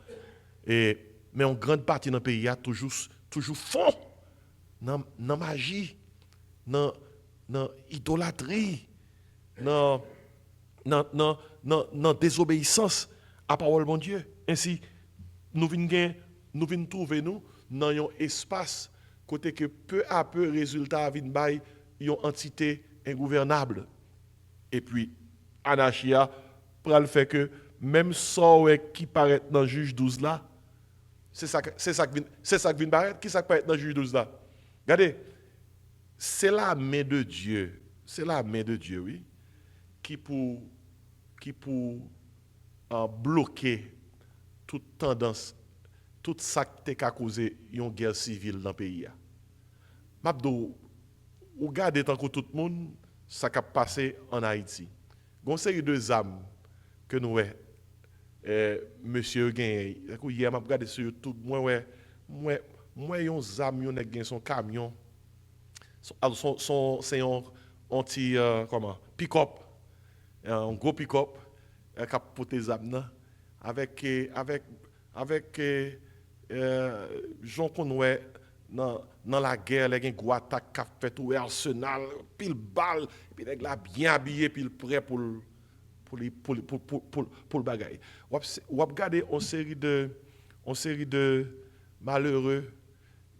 mais en grande partie dans le pays, il y a toujours fond dans magie, dans idolâtrie, dans désobéissance à la parole de Dieu. Ainsi, nous venons trouver nous dans un espace côté que peu à peu résultat vient by une entité ingouvernable. Et puis, anarchia, pour le fait que même ça qui paraît dans le juge 12 là, c'est ça qui vient paraître, qui ça qui paraît dans le juge 12 là. Regardez, c'est la main de Dieu, oui, qui pour bloquer toute tendance, toute ça qui a causé une guerre civile dans le pays. Mabdo, ou regardez tant que tout le monde, ça qui a passé en Haïti. Il y a une série de âmes que nous avons. Monsieur Gain, hier, je regardé sur YouTube, moi, yon âme, yon gen son camion, c'est un anti, pick-up, un gros pick-up, qui a porté des âmes, avec gens qu'on a dans la guerre, les gens qui ont attaqué, qui ont fait tout arsenal, pile balle, puis les gens bien habillés, puis prêts pour le bagaille. Ou regarder une série de malheureux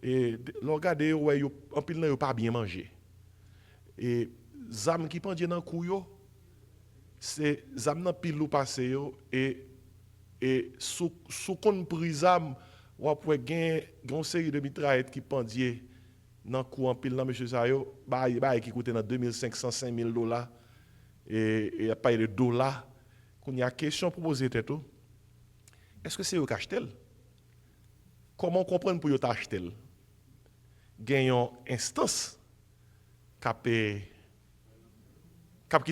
et regarder ouais en pile n'a pas bien mangé. Et zam qui pendent dans couyo, c'est zam nan pile ou passé yo et sous kon prisam ou après gain une série de mitraillettes qui pendient dans cou en pile dans monsieur ça yo, bah qui coûte dans 2500 5000 dollars. Et pas de dollars, qu'on y a question pour poser tête. Est-ce que c'est eux qui achètent? Comment comprendre pour eux acheter? Gagnons instance cap qui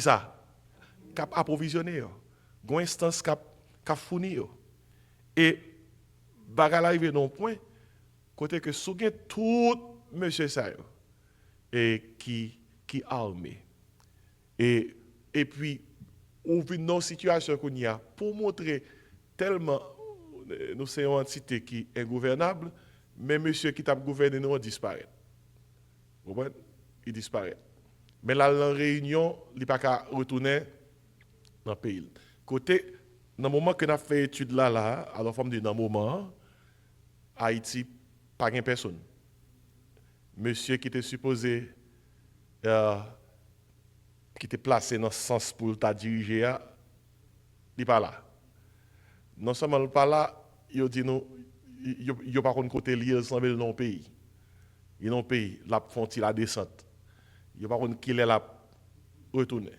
ça? Cap approvisionner. Gagnons instance cap fournir. Et bagal arrivé dans un point côté que sous tout monsieur ça et qui armé. Et puis, on vit dans une situation qu'on y a pour montrer tellement nous sommes une entité qui est gouvernable, mais monsieur qui t'a gouverné nous disparaît. Vous comprenez? Il disparaît. Mais là, la réunion, il n'a pas qu'à retourner dans le pays. Côté, dans le moment que nous avons fait l'étude là, alors forme de dans le moment, Haïti, pas de personne. Monsieur qui était supposé qui était placé dans ce sens pour ta diriger, il n'est pas là. Non seulement il n'est pas là, il dit nous, il n'y a pas de côté lié ensemble dans le pays. Il est dans le pays, la font la descente. Il n'y a pas de qui est là retourner.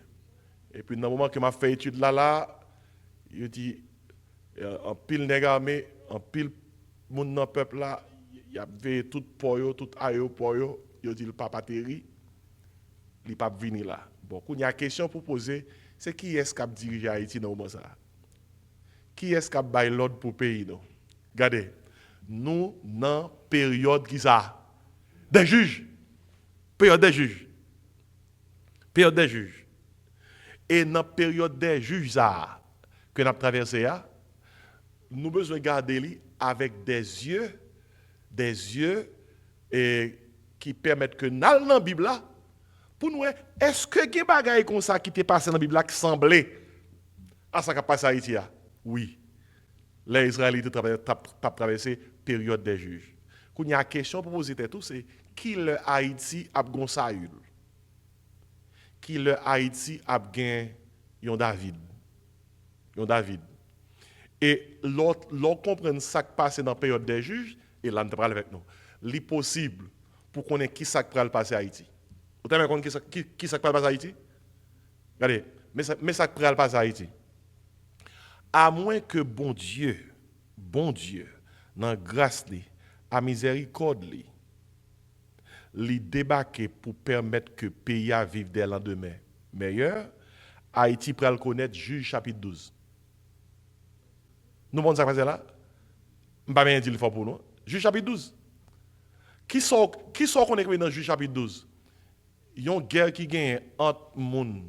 Et puis dans le moment que m'a fait étude là, il dit en pile nègre armé, en pile monde dans le peuple là, il y a tout poyo, tout aéroport, il dit le papa terri, il pas venir là. Bon, il y a une question pour poser, c'est qui est-ce qui a dirigé Haïti dans le moment ça? Qui est-ce qui a baillé l'ordre pour le pays? Regardez, nous, dans la période qui ça? Des juges. Période des juges. Période des juges. Et dans la période des juges ça, que nous avons traversé, nous avons besoin de garder avec des yeux et qui permettent que nous dans la Bible là, pour nous, est-ce que il y a des bagailles comme ça qui t'est passé dans la Bible qui semblait à ça qui a passé à Haïti? Oui. Les Israélites ont traversé la période des juges. Quand il y a une question pour poser tout, c'est qui le Haïti a gagné Saül? Qui le Haïti a gagné David? David. Et l'autre comprendre ça qui passe dans la période des juges, et là, nous parlons avec nous. C'est possible pour qu'on ait qui ça qui va passer à Haïti. Vous savez qui ça qui va passer à Haïti? Regardez, mais ça qui va passer à Haïti. À moins que bon Dieu, dans grâce, à miséricorde, lui débarque pour permettre que le pays vive des lendemains meilleurs, Haïti peut le connaître, Juge chapitre 12. Nous, bon, ça passe là? Je ne vais pas bien dire le fort pour nous. Juge chapitre 12. Qui sort qu'on est dans Juge chapitre 12? Il y a une guerre qui gagne entre les gens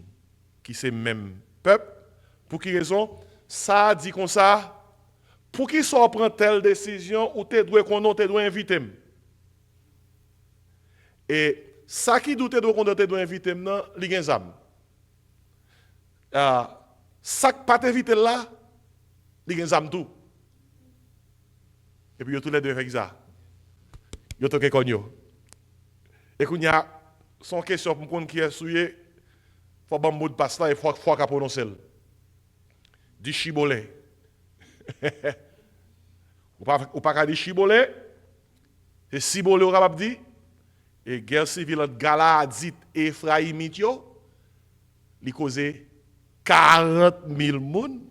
qui sont même peuple. Pour quelle raison? Ça dit comme ça. Pour qui sort prend telle décision ou tu dois qu'on te doit inviter. Et ça qui doit qu'on te doit inviter non, li gen zam. Ça qui pas t'inviter là, li gen zam tout. Et puis yo tous les deux fait ça. Yo toke konyo. Et qu'on y a son question pour qu'on qui est souillé faut bon mot de passe là et faut qu'à prononcer. Di chibolé. Ou pas qu'à di chibolé. C'est cibolé ou capable dit. Et guerre civile entre Galadit et Ephraimite yo, li causé 40 000 moun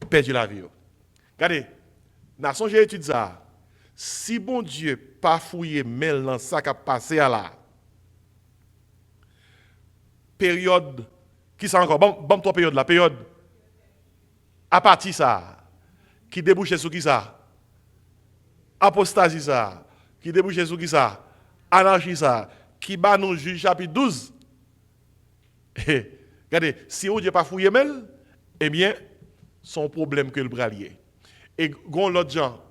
perdu la vie. Regardez, nation j'ai étudié ça. Si bon Dieu pas fouillé mel dans ça qui a passé à la période qui ça encore bon trois périodes la période à partir ça qui débouchait sur qui ça apostasie ça qui débouchait sur qui ça anarchie ça qui bat nous juge chapitre 12. Regardez, si on Dieu pas fouillé mel, eh bien son problème que le bralier. Et gon l'autre gens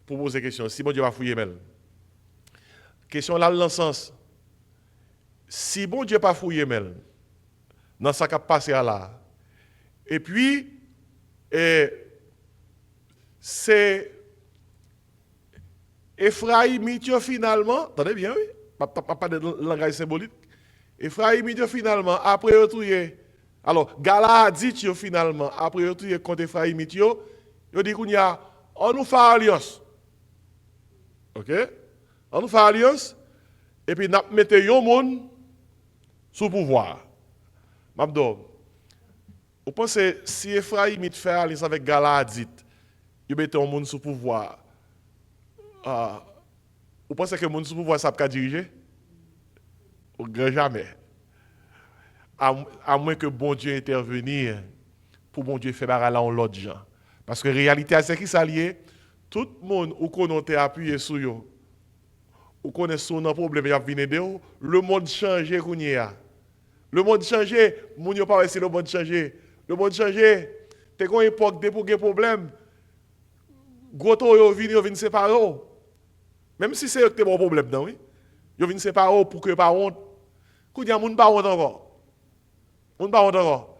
pour poser question, si bon Dieu pas fouillé mel. Question là dans le sens si bon Dieu pas fouillé mel dans ça qui a passé à là. Et puis c'est Ephraimite finalement, attendez bien oui, pas de langage symbolique. Ephraimite finalement après retrouver alors Galadit finalement après retrouver contre Ephraimite yo dit qu'on y a on nous fait alliance. OK? On nous fait alliance et puis n'a mettre yon monde sous pouvoir. M'abdo. Vous pensez si Ephraimite fait alliance avec Galadit, il mette un monde sous pouvoir. Vous pensez que le monde sous pouvoir ça peut diriger? Au grand jamais. À moins que bon Dieu intervenir pour bon Dieu faire barra là en l'autre gens. Parce que la réalité c'est qui s'allie, tout le monde ou qu'on a appuyé sur yo. Ou connaît son problème y a venir de le monde changer kounya. Le monde changer, moun yo pas essayer le monde changer. Le monde changer, t'es une époque de pour des problèmes. Gros yo vinn séparer. Même si c'est un bon problème non oui. Yo vinn séparer pour que pas honte. Kounya moun pas honte encore. On pas honte encore.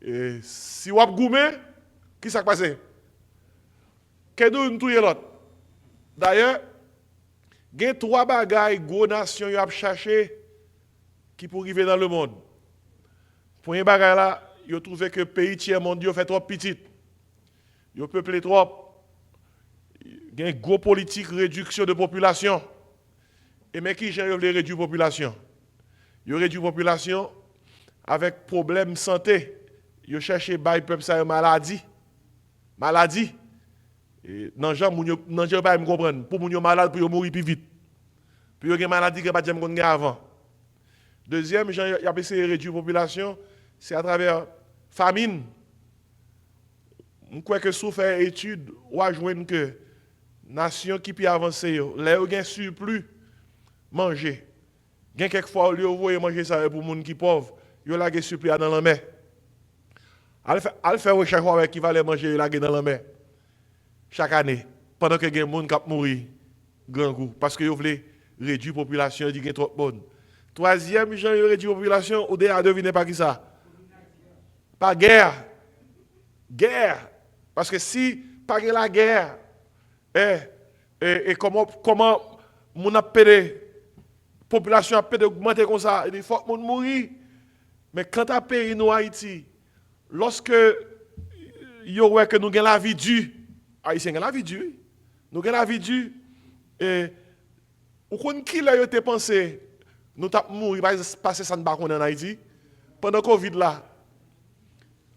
Et si ou ap goumé, qui ça passe? Kedou nous touyer l'autre. D'ailleurs, il y a 3 bagailles gros nations y a cherché qui pour arriver dans le monde. Premier bagaille là, yo trouvé que pays tiers mondial fait trop petit. Yo peuplé trop. Il y a une grosse politique réduction de population. Et mais qui j'ai réduire la population? Yo réduit la population avec problème santé. Yo cherché bay peuple ça maladie. Maladie. Et nan gens pas me comprendre pour moun yo malade pour yo mourir plus vite. Puis yo gen maladie que pas jamais kon gen avant. Deuxième, il y a essayé de réduire la population, c'est à travers famine. Je crois que si on fait étude, on va joindre que nation qui peut avancer, là où il y a un surplus, manger. Il y a quelquefois, au lieu de manger ça pour les gens qui sont pauvres, il y a un surplus dans la mer. Elle fait recherche avec qui va aller manger dans la mer. Chaque année, pendant que les gens qui mourir, grand goût, parce que vous voulez réduire la population, il y a trop de bonne. Troisième, j'ai réduit la population, ou déjà devinez pas qui ça? Pas guerre. Guerre. Parce que si pas la guerre, et comment mon appelé, population a augmenté comme ça, il faut que mon mourir. Mais quand à pays nous Haïti, lorsque yo ouais que nous avons la vie dure, Haïtien la vie dure, nous avons la vie dure, et ou qu'on qui l'a yo te pensé, nous avons mouru, passer ça en Haïti, pendant Covid là.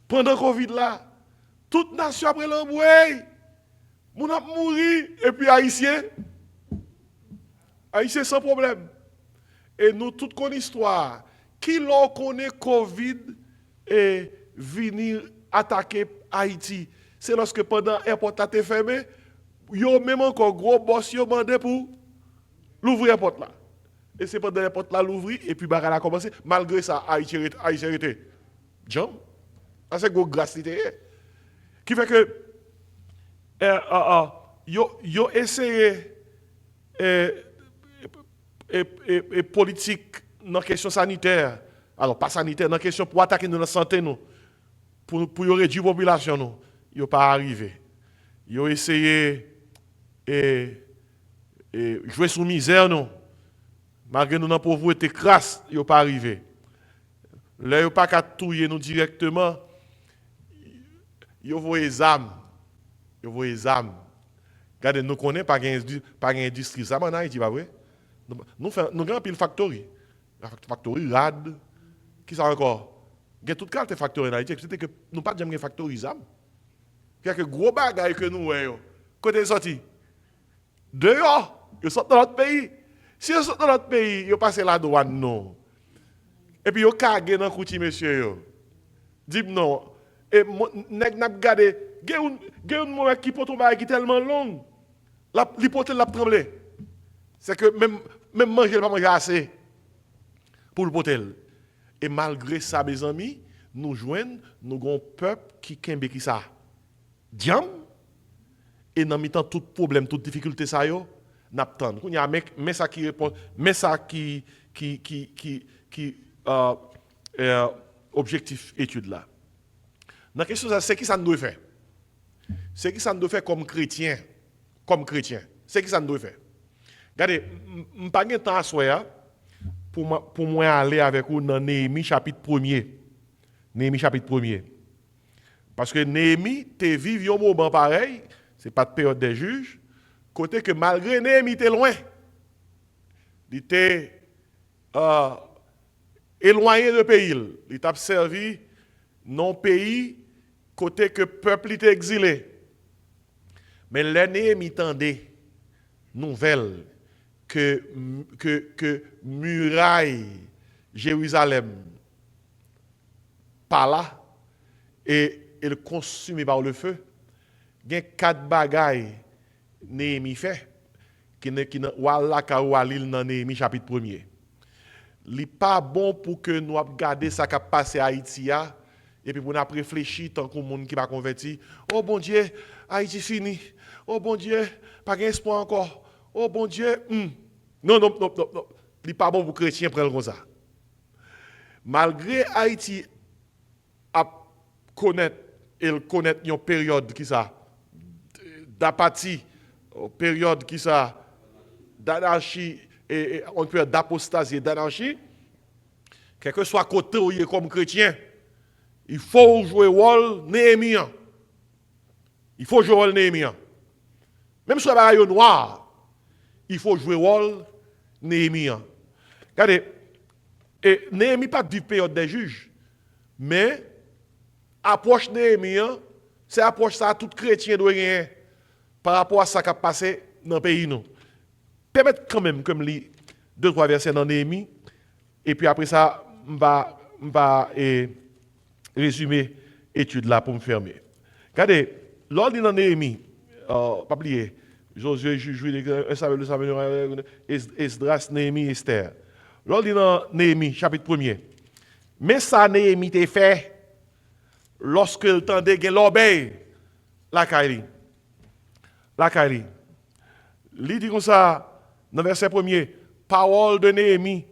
Pendant Covid là, toute nation après l'emboué, nous avons mouru, et puis Haïtien sans problème. Et nous, toute une histoire, qui l'on connaît Covid et venir attaquer Haïti, c'est lorsque pendant l'airport a été fermé, yo même encore gros boss yo demandé pour l'ouvrir l'airport là. Et c'est pendant l'airport là l'ouvrir et puis bagarre a commencé. Malgré ça, Haïti était. Jam. C'est gros grâce qui fait que yo essayé et politique dans la question sanitaire, alors pas sanitaire, dans la question pour attaquer notre santé, nous, pour réduire la population, nous, ils n'ont pas arrivé. Ils ont essayé de jouer sous misère, nous, malgré nous, dans la pauvreté crasse, ils n'ont pas arrivé. Là, yo pas qu'à touyer nous directement, yo voye les âmes. Yo voye les âmes. Regardez, nous connaissons pas d'industrie, ça en Haïti, pas vrai? Nous avons pile factory. Factory rad. Qui ça encore? Il y a toute carte factory en Haïti, c'était que nous pas jamais factory zam. Il y a que gros bagaille que nous voyons. Côté sorti. Dehors, ils sortent dans notre pays. Si ils sortent dans notre pays, ils passent la douane non. Et puis ils carguent dans le monsieur yo. Dis non. Et nèg n'a regardé, gen un moment qui porte un bagage qui tellement long. L'hypothèse l'a tremblé. C'est que même manger pas manger assez pour le potel. Et malgré ça mes amis, nous joignent nous avons un peuple qui kembe qui ça. Diam et dans mi temps tout problème, toute difficulté ça yo, n'attend. Il y a mais ça qui répond, mais ça qui objectif étude là. Dans la question c'est qui ça nous doit faire? C'est qui ça nous doit faire comme chrétien? C'est qui ça nous doit faire? Regardez, je pas de temps à soir pour moi aller avec vous dans Néhémie chapitre 1er. Néhémie chapitre 1er. Parce que Néhémie te vive un moment pareil, c'est pas de période des juges, côté que malgré Néhémie était loin. Il était éloigné de pays, il t'a servi non pays côté que peuple était exilé. Mais l'année m'entendait nouvelle que muraille Jérusalem par là et elle consumée par le feu. Il y a 4 bagailles Néhémie fait qui wala ka walil dans Néhémie chapitre 1er. Il n'est pas bon pour que nous regardions ça qui a passé à Haïti et puis pour nous réfléchir tant que monde qui va converti. Oh bon Dieu, Haïti fini. Oh bon Dieu, pas d'espoir encore. Oh bon Dieu, non. Il n'est pas bon pour les chrétiens prendre comme ça. Malgré Haïti a connaître une période qui ça d'apathie, une période qui ça d'anarchie et une période d'apostasie et d'anarchie, quel que soit côté où il est comme chrétien, il faut jouer rôle Néhémie. Il faut jouer rôle Néhémie. Même si le est noir, il faut jouer rôle Néhémie. Regardez, et Néhémie pas vivre période des juges, mais approche Néhémie, c'est approche ça tout chrétien doit gagner par rapport à ça qui a passé dans le pays nous. Permettez quand même comme lit 2-3 versets dans Néhémie et puis après ça on va résumer l'étude là pour me fermer. Regardez, lors de Néhémie, pas oublier, Josué, Juge, Esdras, Néhémie, Esther. Lors de Néhémie, chapitre 1er. Mais ça, Néhémie t'a fait lorsque le temps de l'obéi, la Kaili. Il dit comme ça, dans le verset 1er, parole de Néhémie,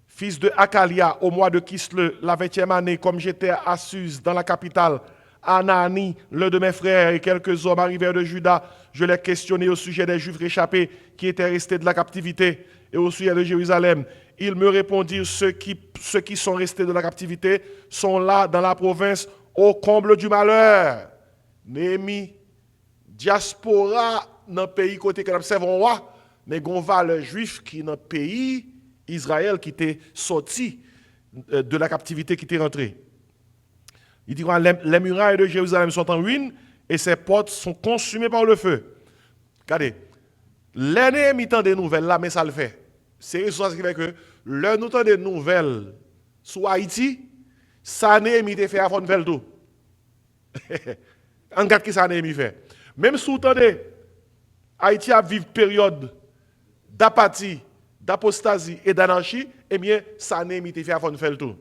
fils de Hakalia, au mois de Kisle, la 20e année, comme j'étais à Suse, dans la capitale, Anani, l'un de mes frères et quelques hommes arrivèrent de Juda. Je les questionnai au sujet des Juifs réchappés qui étaient restés de la captivité et au sujet de Jérusalem. Ils me répondirent, ceux qui sont restés de la captivité sont là dans la province au comble du malheur. Néhémie, diaspora dans le pays côté que nous observons, mais on va les Juifs qui dans le pays Israël qui était sorti de la captivité qui était rentré. Il dit que les murailles de Jérusalem sont en ruine et ses portes sont consumées par le feu. Regardez, l'ennemi entend des nouvelles là, mais ça le fait. C'est ça qui fait que l'un nous entend des nouvelles sur Haïti, ça n'est pas fait avant de faire tout. En regarde qui ça n'est fait. Même si vous entendez, Haïti a vécu une période d'apathie, d'apostasie et d'anarchie, eh bien, ça n'est pas fait avant de faire tout.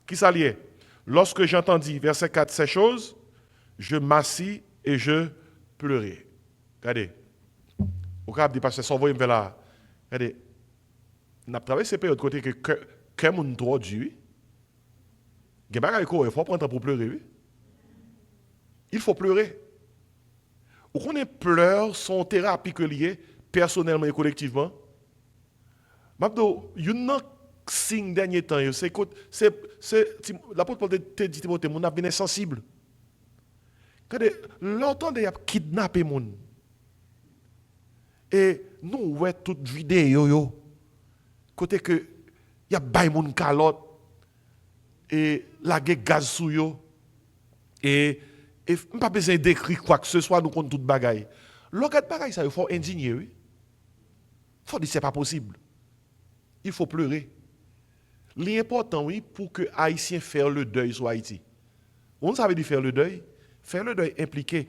Qui ça lié? Lorsque j'entendis, verset 4, ces choses, je m'assis et je pleurais. Regardez. Au cas de passer son voyage vers là. Regardez. On a travaillé ces périodes côté que mon droit Dieu. Il faut prendre temps pour pleurer. Il faut pleurer. Ou qu'on ait pleurs sont thérapie que liées personnellement et collectivement. Mabdo, il y a signe dernier temps, l'apôtre Paul te dit Timothée, mon a bien insensible. Quand longtemps il a kidnappé mon. Et nous ouais toute vidéo yo. Côté que y a bay mon calotte et la gaz sou yo et pas besoin d'écrire quoi que ce soit nous compte toute bagaille. L'organe bagaille ça il faut indigner oui. Faut dire c'est pas possible. Il faut pleurer. L'important, oui, pour que les Haïtiens fassent le deuil sur Haïti. On savait dire faire le deuil. Faire le deuil impliqué.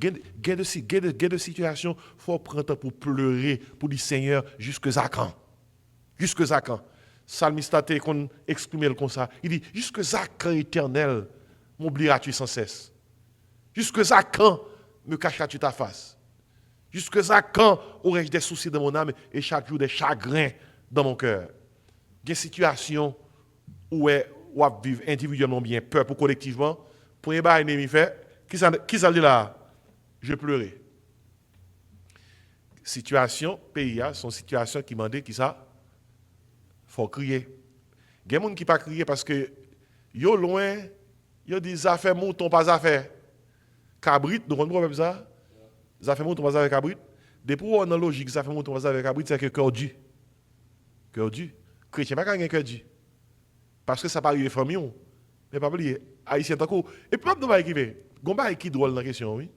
Il y a des situations, il faut prendre temps pour pleurer, pour dire Seigneur, jusque à quand? Jusque à quand? Salmistate, qu'on exprime comme ça, il dit, jusque à quand éternel, m'oublieras-tu sans cesse? Jusque à quand me cacheras-tu ta face? Jusque à quand aurais-je des soucis dans mon âme et chaque jour des chagrins dans mon cœur? Il y a des situations où on vivre individuellement bien, peur pour collectivement. Pour un bar ennemi fait, qui ça dit là? Je pleurais. Situation, pays, sont situations qui demandent qui ça? Faut crier. Il y a des gens qui ne pas crier parce que yo loin, yo dit ça fait mouton pas affaire. Cabrit, nous comprenons problème ça? Ça fait mouton pas affaire cabrit. Depuis on a logique ça fait mouton pas affaire cabrit, c'est que cœur Dieu. Cœur Dieu. Chrétien pas gagner cœur Dieu. Parce que ça pas arriver famille. Mais pas oublier haïtien tant et puis nous va écrire. Gomba qui drôle dans la question oui.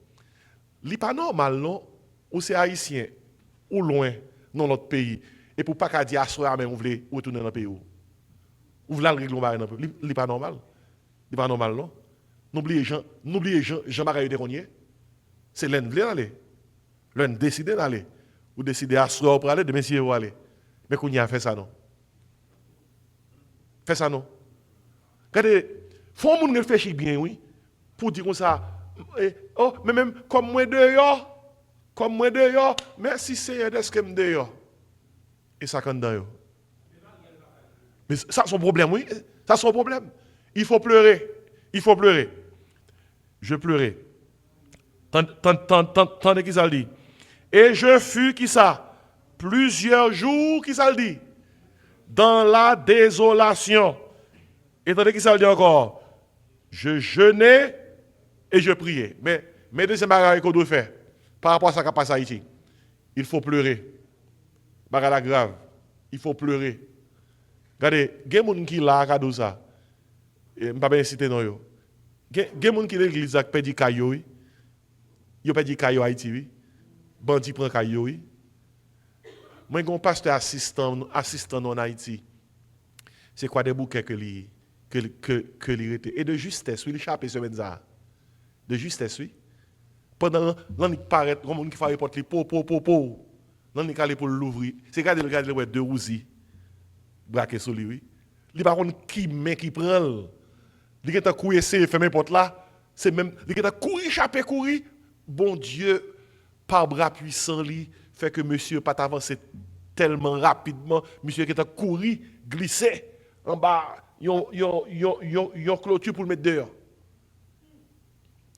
Li pas normal non ou c'est haïtien ou loin dans notre pays et pour pas qu'à dire assoir mais on veut retourner dans le pays ou voulez le régler dans le pays. Li pas normal. Li pas normal non. N'oubliez Jean-Marie Desronier. C'est l'un veut aller. L'un décider d'aller ou décider assoir pour aller de monsieur ou aller. Mais qu'on y a fait ça non. Fait ça non. Regardez, faut qu'on réfléchisse bien, oui, pour dire comme ça, oh, mais même comme moi dehors, merci Seigneur d'être que je dehors. Et ça quand dehors. Mais ça, son problème, oui, ça, son problème. Il faut pleurer. Je pleurais. Tandis qu'il ça dit. Et je fus, qui ça? Plusieurs jours, qui ça le dit? Dans la désolation. Et tandis qu'il ça le dit encore? Je jeûnais et je priais. Mais deuxième bagage qu'on doit faire, par rapport à ça qui passe à Haïti, il faut pleurer. Bagage grave. Il faut pleurer. Regardez, il y a des gens qui sont là à ça. Je ne vais pas inciter non. Il y a des gens qui sont l'église qui perdent des cailloux. Ils perdent des cailloux à Haïti. Bandit prend cailloux. Moi, j'ai un pasteur assistant en Haïti. C'est quoi des bouquets que lui et de justesse, oui, il échappe ce matin. De justesse, oui. Pendant l'année qui paraît, comme on qui fait porte les po. L'année qui allait pour l'ouvrir. C'est regarder le deux rousi. Braqué sur lui, oui. Il par contre qui prend. Il est courir c'est fermer porte là, c'est même il est courir échapper courir. Bon Dieu par bras puissant lui fait que monsieur pas avancer tellement rapidement, monsieur qui est courir glisser en bas. Yon clôture pour le mettre dehors.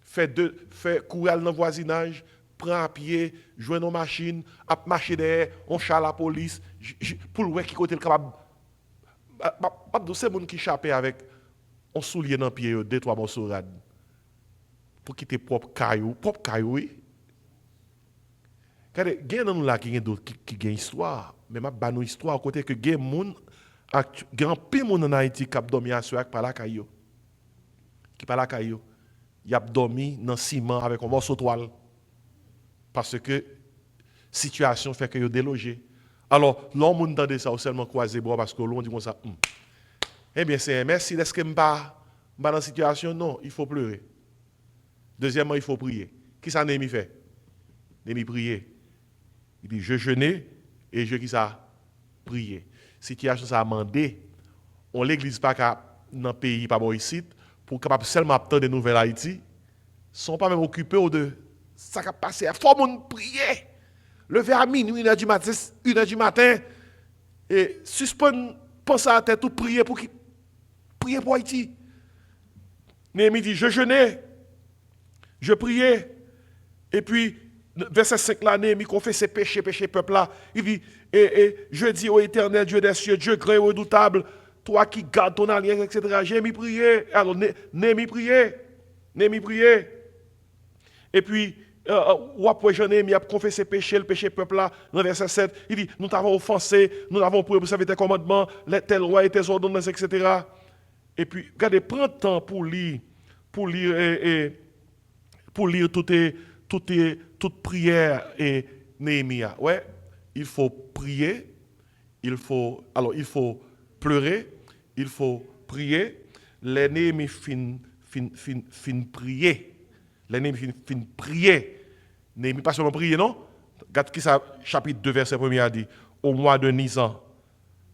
Fait courir dans le voisinage, prend à pied, joindre une machine, à marcher derrière, on chat la police, pour le voir qui côté le capable. C'est les gens qui échappent avec un soulier dans le pied, 2-3 morceaux rad. Pour quitter propre caillou, oui. Il y a des gens qui ont une histoire, mais je vais une histoire, côté que il y a un peu de monde en Haïti qui a dormi à soir par la caillou. Qui par la caillou. Il a dormi dans le ciment avec un morceau de toile. Parce que la situation fait que il a délogé. Alors, l'homme entend ça, ou seulement croiser bras parce que l'on dit comme ça. Eh bien, c'est merci, est-ce que je ne suis pas dans la situation? Non, il faut pleurer. Deuxièmement, il faut prier. Qui ça Némi fait? Némi prier. Il dit, je jeûnais et je qui ça? Prier. Situation ça a demandé, on l'église pas dans le pays, pas bon ici, pour capable seulement attendre des nouvelles Haïti, sont pas même occupés de ça qui a passé. Il faut qu'on prier. Lever à minuit, 1h du matin, et suspendre, penser à la tête, ou prier pour Haïti. Néhémie dit, je jeûnais, je priais, et puis Verset 5 là, Néhémie confesse péché peuple là. Il dit, je dis au Éternel, Dieu des cieux, Dieu grand et redoutable, toi qui gardes ton alliance, etc. J'ai mis prier. Alors, Néhémie prier. Néhémie prier. Et puis, après Néhémie a confessé le péché peuple là, dans verset 7, il dit, nous t'avons offensé, nous n'avons pas observé tes commandements, tes lois et tes ordonnances, etc. Et puis, regardez, prends le temps pour lire toute prière et Néhémie. Ouais, il faut prier, il faut pleurer, il faut prier. Les Néhémie fin prier. Les Néhémie fin prier. Néhémie pas seulement prier, non? Regarde qui ça, chapitre 2, verset 1 a dit, au mois de Nisan,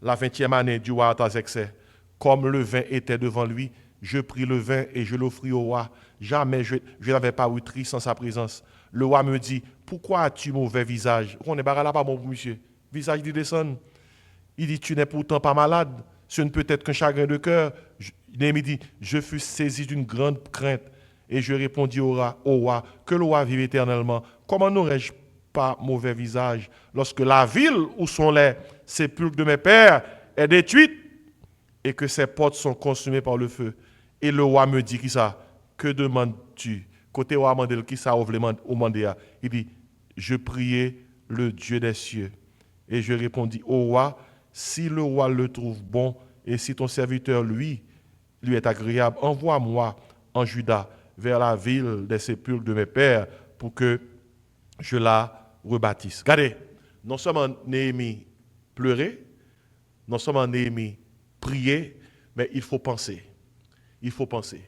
la 20e année du roi Artaxerxès, comme le vin était devant lui, je pris le vin et je l'offris au roi. Jamais je n'avais pas eu triste sans sa présence. Le roi me dit, pourquoi as-tu mauvais visage? On est barré là pas bon, monsieur. Visage dit descend. Il dit, tu n'es pourtant pas malade. Ce ne peut être qu'un chagrin de cœur. Néhémie dit, je fus saisi d'une grande crainte et je répondis au roi, que le roi vive éternellement. Comment n'aurais-je pas mauvais visage lorsque la ville où sont les sépulcres de mes pères est détruite et que ses portes sont consumées par le feu? Et le roi me dit, qui ça? Que demandes-tu? Côté roi Mandel, qui ça au mandéa? Il dit, je priais le Dieu des cieux. Et je répondis au roi, si le roi le trouve bon et si ton serviteur lui est agréable, envoie-moi en Juda vers la ville des sépulcres de mes pères pour que je la rebâtisse. Regardez, non seulement Néhémie pleurait, non seulement Néhémie priait, mais il faut penser. Il faut penser.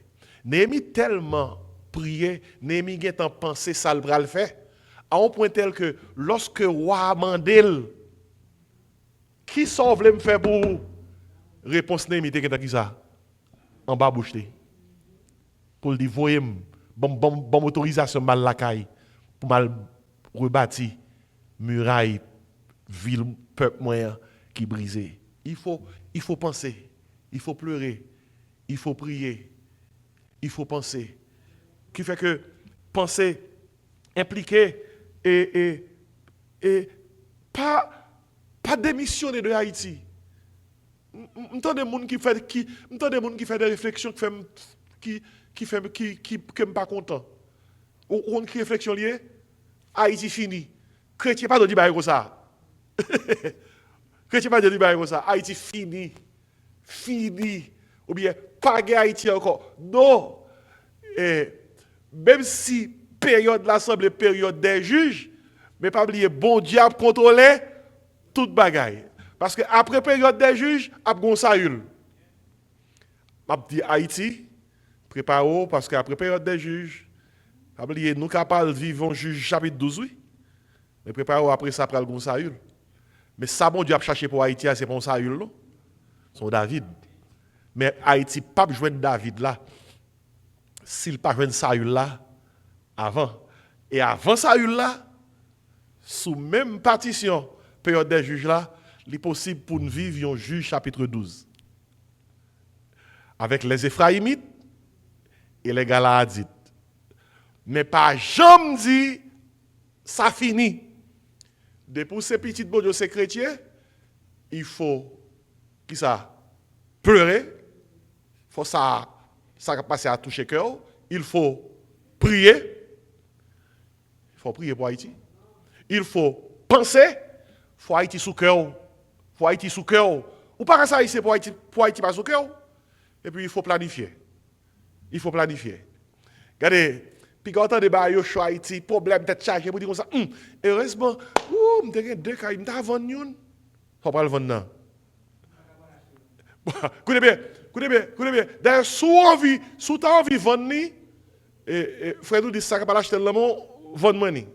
Néhémie tellement priait, Néhémie a pensé ça le fait, à un point tel que lorsque roi Mandel, qui sauve me faire pour réponse Néhémie, t'es qui ça? En bas bouche. Pour le dire, voyez-moi, bon autorisation mal la caille, pour mal rebâtir muraille, ville, peuple moyen qui brisé. Il faut penser, il faut pleurer, il faut prier, il faut penser. Qui fait que penser impliqué et pas démissionner de Haïti. M'entend des gens qui fait des réflexions qui me pas content. On qui réflexion liée Haïti fini. Chrétien pas de dire comme ça. Chrétien pas de dire comme ça. Haïti fini. Fini. Ou bien pas Haïti encore. Non. Et même si période l'assemblée période des juges, mais pas oublier bon Dieu a contrôlé toute bagaille. Parce que après période des juges, a gon Saül. M'a dit Haïti, préparez-vous parce qu'après période des juges, pas oublier nous capables vivre juge chapitre 12 oui. Mais préparez-vous après ça pral gon Saül. Mais ça bon Dieu a cherché pour Haïti, c'est pas Saül non. C'est David. Mais Haïti pas joindre David là. S'il pas joindre Saül là avant et avant Saül là sous même partition période des juges là, il est possible pour nous vivre un juge chapitre 12. Avec les Éphraïmites et les Galadites. Mais pas jamais dit ça finit. Depuis ces petites bonnes ces chrétiens, il faut qui ça pleurer, il faut ça passer à toucher cœur, il faut prier. Il faut prier pour Haïti. Il faut penser, il faut Haïti sous cœur. Faut Haïti sous cœur. Ou pas ça ici pour Haïti pas sous cœur. Et puis il faut planifier. Il faut planifier. Regardez, puis quand on entend des yo choix Haïti, problème tête chargé pour dire comme ça. Heureusement, m'te deux cas, m'ta vendre une. Faut pas le vendre non. Écoutez bien. D'ailleurs, sous t'as envie vendre ni et frère nous dit ça pas l'acheter là mon vendre money.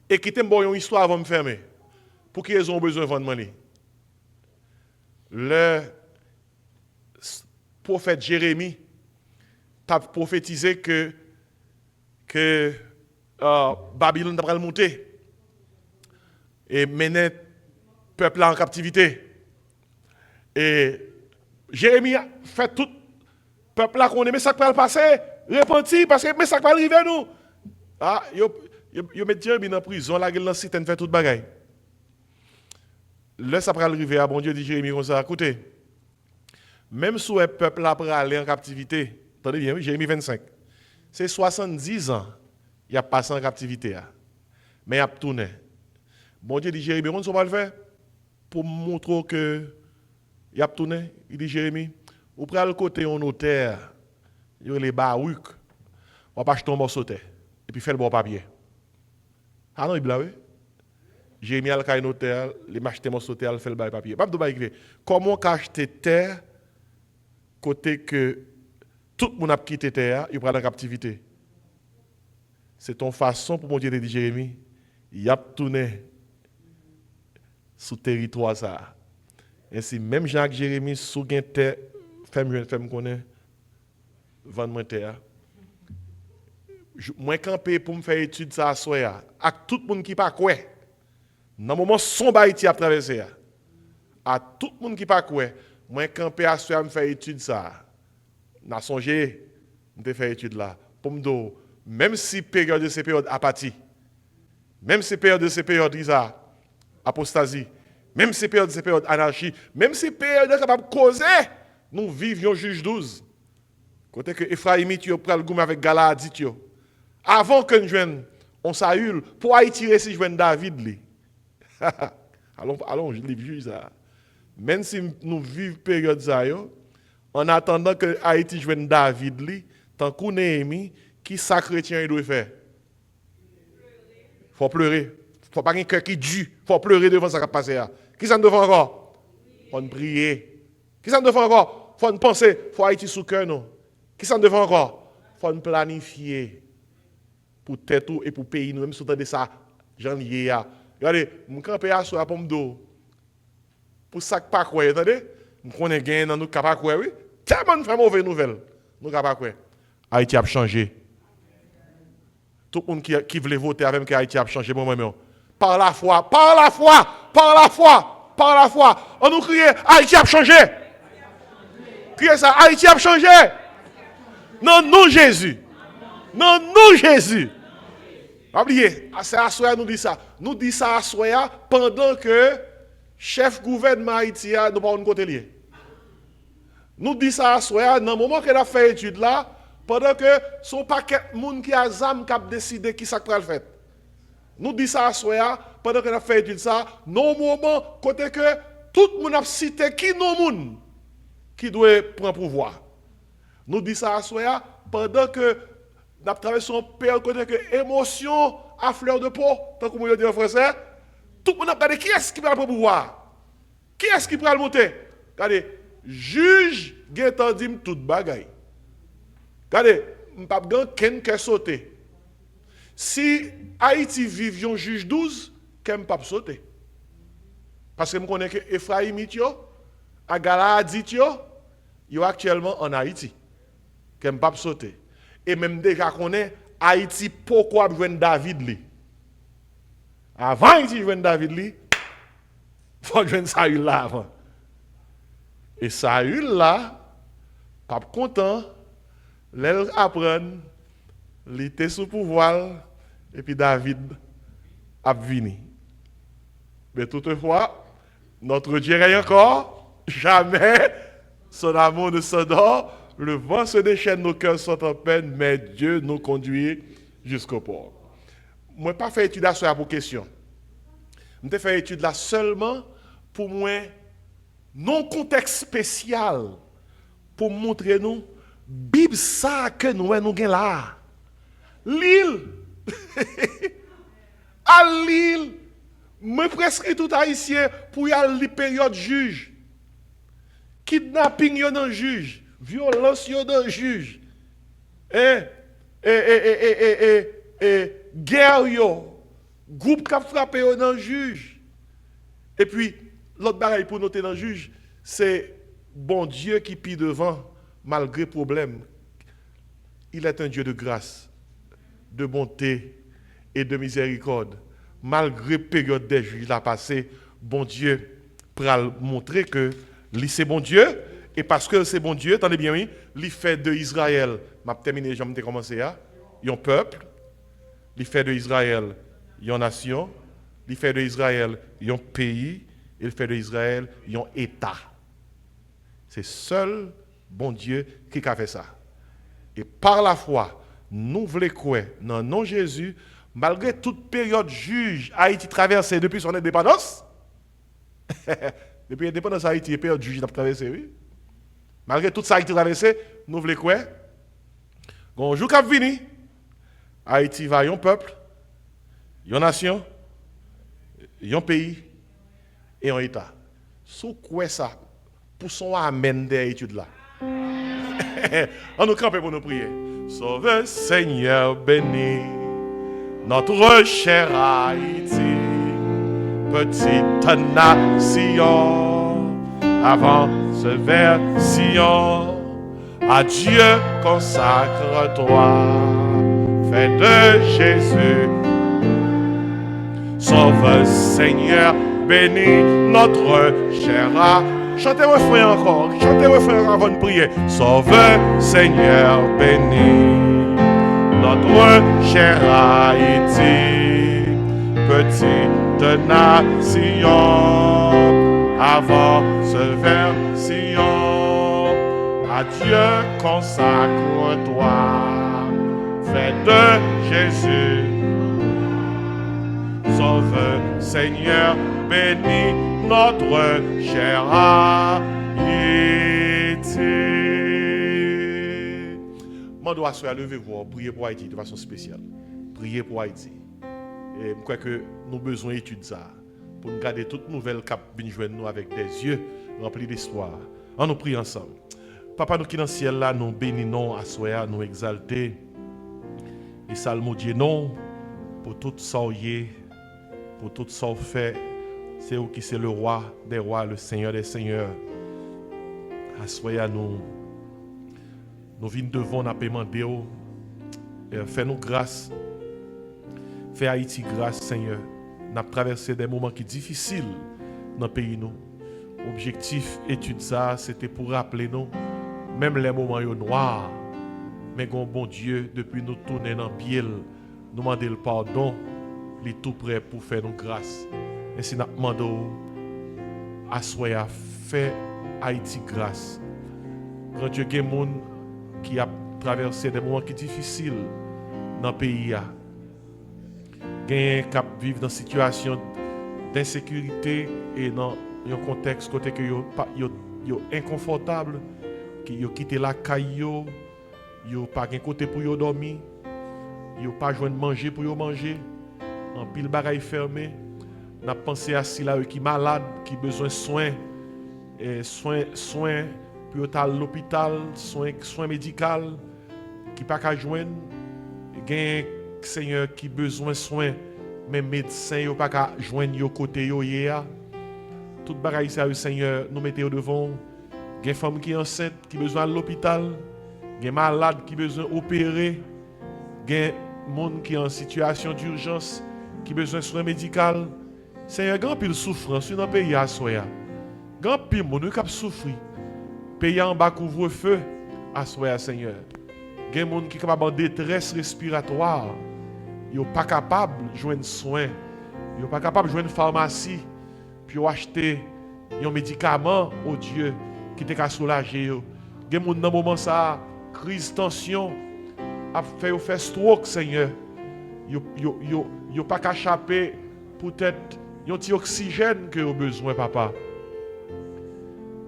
Et quitter bon une histoire avant de me fermer. Pour qui ils ont besoin de vendre money? Le prophète Jérémie a prophétisé que Babylone va monter et mener le peuple en captivité. Et Jérémie a fait tout le peuple là qu'on aimait ça qui va passer, repentir parce que mais ça va arriver nous. Ah, yo met Jérémie en prison, la gueule dans cité fait toute bagaille. Là ça pral arriver à bon Dieu dit Jérémie comme ça, écoutez. Même si le peuple a pris aller en captivité, attendez bien, oui, Jérémie 25. C'est 70 ans, il a passé en captivité. Mais il a tourné. Bon Dieu dit Jérémie, on ne va le faire pour montrer que il a tourné. Il dit Jérémie, vous prenez le côté en notaire, il y a les barouks, on va acheter un morceau de terre et puis faire le bon papier. Ah non, il bla oui. Jérémie a le notaire, il m'a acheté un morceau de terre, il fait le bon papier. Pas de bail. Comment acheter terre côté que tout le monde a quitté terre, il prend la captivité. C'est ton façon pour mon Dieu de dire Jérémie, il a tourné sous territoire ça. Ainsi même Jacques Jérémie sous gain terre, femme connaît vendre moi terre. Moi camper pour me faire étude ça soya avec tout le monde qui pas quoi. Dans moment son Haïti a traversé à tout le monde qui pas quoi. Moi camper à soya me faire étude ça. N'a songé me faire étude là pour me dire même si période de ces périodes apathie, même si période de ces périodes apostasie, même si période de ces périodes anarchie, même si période capable de causer, nous vivions juge 12. Côté que Ephraimite yo pral goum avec Galadite yo. Avant que nous joigne on Saül pour Haïti si joigne David li. allons je livre juge ça. Même si nous vivons période ça yo, en attendant que Haïti joigne David li, tant que Néhémie qui ça chrétien il doit faire. Faut pleurer. Faut pas un cœur qui dû, faut pleurer devant ça qui passe là. Qui ça nous fait encore? Faut prier. Qui ça nous fait encore? Faut penser, faut Haïti sous cœur non. Qui ça nous fait encore? Faut planifier pour tête et pour pays nous même si de ça j'en lié à. Regardez, mon camper à sur la pomme d'eau. Pour ça pas quoi, attendez? Nous connaît gain dans nous capable quoi oui. Tellement fait mauvaise nouvelle. Nous capable quoi? Haïti a changé. Tout le monde qui voulait voter avec que Haïti a changé moi-même. Par la foi, par la foi, par la foi, par la foi. On nous crie Haïti a changé. Criez ça, Haïti a changé. Non, non Jésus. Non, non Jésus. Oubliez, c'est à Soya nous dit ça. Nous dit ça à Soya pendant que chef gouvernement Haïti a nous pas un côté lié. Nous dit ça à Soya dans le moment qu'elle a fait étude là, pendant que son paquet de monde qui a zam qui a décidé qui ça va le faire. Nous dit ça à Soya pendant qu'elle a fait étude ça, non moment côté que tout le monde a cité qui non monde qui doit prendre pouvoir. Nous dit ça à Soya pendant que nous avons traversé son père côté que émotion à fleur de peau, tant que vous dit en français, tout le monde a regardé qui est-ce qui va prendre pouvoir. Qui est-ce qui va le monter? Regardez, juge Gétan dit toute bagaille. Regardez, je ne peux pas ken qui sauter. Si Haïti vivions juge 12, qu'elle ne peut pas sauter. Parce que je connais que Ephraimite yo, Galadite yo actuellement en Haïti. Qu'elle ne peut pas sauter. Et même déjà connaît Haïti pourquoi joindre David li. Avant Haïti joindre David li, faut joindre Saül là avant. Et Saül là, pas content. L'elle apprend, il était sous pouvoir, et puis David a venu. Mais toutefois, notre Dieu règne encore, jamais son amour ne s'endort, le vent se déchaîne, nos cœurs sont en peine, mais Dieu nous conduit jusqu'au port. Moi, pas fait étude là sur la question. Je fait étude là seulement pour moi, non contexte spécial, pour montrer nous Bible ça que nous avons là. L'île. À l'île. Me prescrit tout haïtien pour y aller la période juge. Kidnapping yon dans juge. Violence yon dans juge. Guerre yon. Groupe qui a frappé yon dans juge. Et puis, l'autre bagaille pour noter dans juge, c'est bon Dieu qui pille devant. Malgré problème, il est un Dieu de grâce, de bonté et de miséricorde. Malgré période des juges il a passé, bon Dieu pour montrer que lui c'est bon Dieu et parce que c'est bon Dieu, attendez bien oui, il fait de Israël, m'a terminé, j'ai commencé à, un peuple, Il fait de Israël une nation, il fait de Israël un pays, il fait de Israël un État. C'est seul bon Dieu qui a fait ça. Et par la foi, nous voulons croire dans le nom de Jésus, malgré toute période juge Haïti traversée depuis son indépendance. Depuis l'indépendance Haïti, la période juge a traversé, oui. Malgré tout ça Haïti traversé, nous voulons croire. Quand un jour qui vient, Haïti va un peuple, une nation, un pays et un État. Sous quoi ça, pour son amen des études là. On nous campe pour nous prier. Sauve Seigneur béni notre chère Haïti, petite nation, avance vers Sion. À Dieu consacre-toi, fais de Jésus. Sauve Seigneur, bénis notre chère. Chantez le refrain encore, chantez le refrain avant de prier. Sauve Seigneur, bénis notre chère Haïti, petite nation, avance vers Sion. À Dieu consacre-toi, fais de Jésus. Sauve Seigneur, bénis notre chère Haïti. Je dois se lever vous, prier pour Haïti de façon spéciale. Prier pour Haïti. Et je crois que nous avons besoin d'étudier ça pour nous garder toute nouvelle cap joindre nous avec des yeux remplis d'espoir. On nous prie ensemble. Papa, nous qui dans le ciel là, nous bénissons à soi, nous exalter. Et salmodier non pour tout ça pour tout ça fait. C'est vous qui c'est le roi des rois, le Seigneur des seigneurs. À soi, nous venons devant nous demander. Fais-nous grâce. Fais Haïti grâce, Seigneur. Nous avons traversé des moments qui sont difficiles dans le pays. L'objectif étude ça, c'était pour rappeler nous, même les moments noirs, mais bon Dieu, depuis nous tourner dans le pied, nous demander le pardon, il est tout prêt pour faire nous grâce. Et si nous demandons à soi, fait Haïti grâce. Quand Dieu, il y a des gens qui ont traversé des moments qui sont difficiles dans le pays. Qui vivent dans une situation d'insécurité et dans un contexte côté que sont inconfortable, qui ont quitté la caillou, ils n'ont pas de côté pour dormir, ils n'ont pas besoin de manger pour manger, en pile bagaille fermé. On a pensé à ceux qui sont malades, qui ont besoin de soins, soins pour aller à l'hôpital, soins médicaux, qui n'ont pas qu'à joindre. Seigneur qui besoin de soins, mais médecins n'ont pas qu'à joindre au côté. Tout bagaille ça, Seigneur, nous mettons devant. Il y a des femmes qui sont enceintes, qui ont besoin de l'hôpital. Il y a des malades qui ont besoin d'opérer. Il y a des gens qui sont en situation d'urgence, qui ont besoin de soins médicaux. Seigneur, il y a une souffrance dans le pays à Soya. Il y a un monde qui souffre. Pays en bas couvre-feu à Soya, Seigneur. Il y a des gens qui sont en détresse respiratoire. Ils ne sont pas capables de joindre soins. Ils ne sont pas capables de joindre une pharmacie. Puis acheter un médicament au Dieu qui te soulager. Il y a des gens dans ce moment, ça, crise, tension, a fait stroke, Seigneur. Ils n'ont pas qu'à échapper peut-être un petit oxygène que vous avez besoin, papa.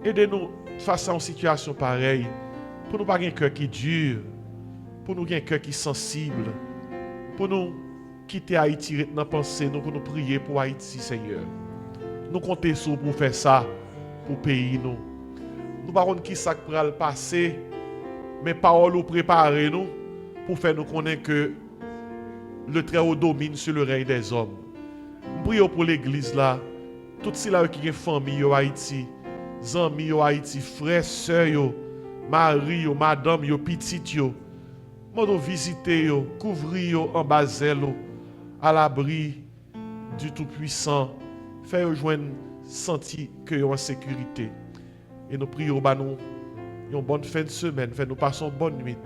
Aidez-nous face à une situation pareille. Pour nous pas avoir un cœur qui dure. Pour nous avoir un cœur qui est sensible. Pour nous quitter Haïti dans pensée, nous pour nous prier pour Haïti, Seigneur. Nous comptons sur pour faire ça pour le pays. Nous ne savons pas qui ça pourra le passer, mais parole nous préparer nous pour faire nous connaître que le Très-Haut domine sur le règne des hommes. Nous prions pour l'église là, toutes ceux là qui ont famille au Haïti, amis au Haïti, frères, sœurs, mari, madame, petite. Nous visiter, couvrir en basel, à l'abri du Tout-Puissant. Faire joindre sentir que vous en sécurité. Et nous prions nous une bonne fin de semaine, nous passons une bonne nuit.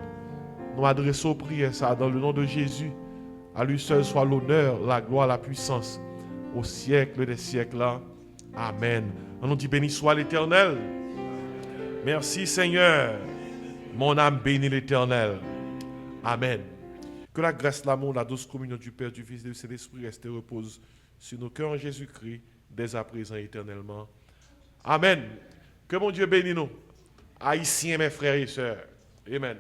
Nous adressons prière ça dans le nom de Jésus. À lui seul soit l'honneur, la gloire, la puissance, au siècle des siècles. Amen. On nous dit béni soit l'Éternel. Merci Seigneur. Mon âme bénit l'Éternel. Amen. Que la grâce, l'amour, la douce communion du Père, du Fils et du Saint-Esprit reste et repose sur nos cœurs en Jésus-Christ, dès à présent et éternellement. Amen. Que mon Dieu bénisse nous. Haïtiens, mes frères et sœurs. Amen.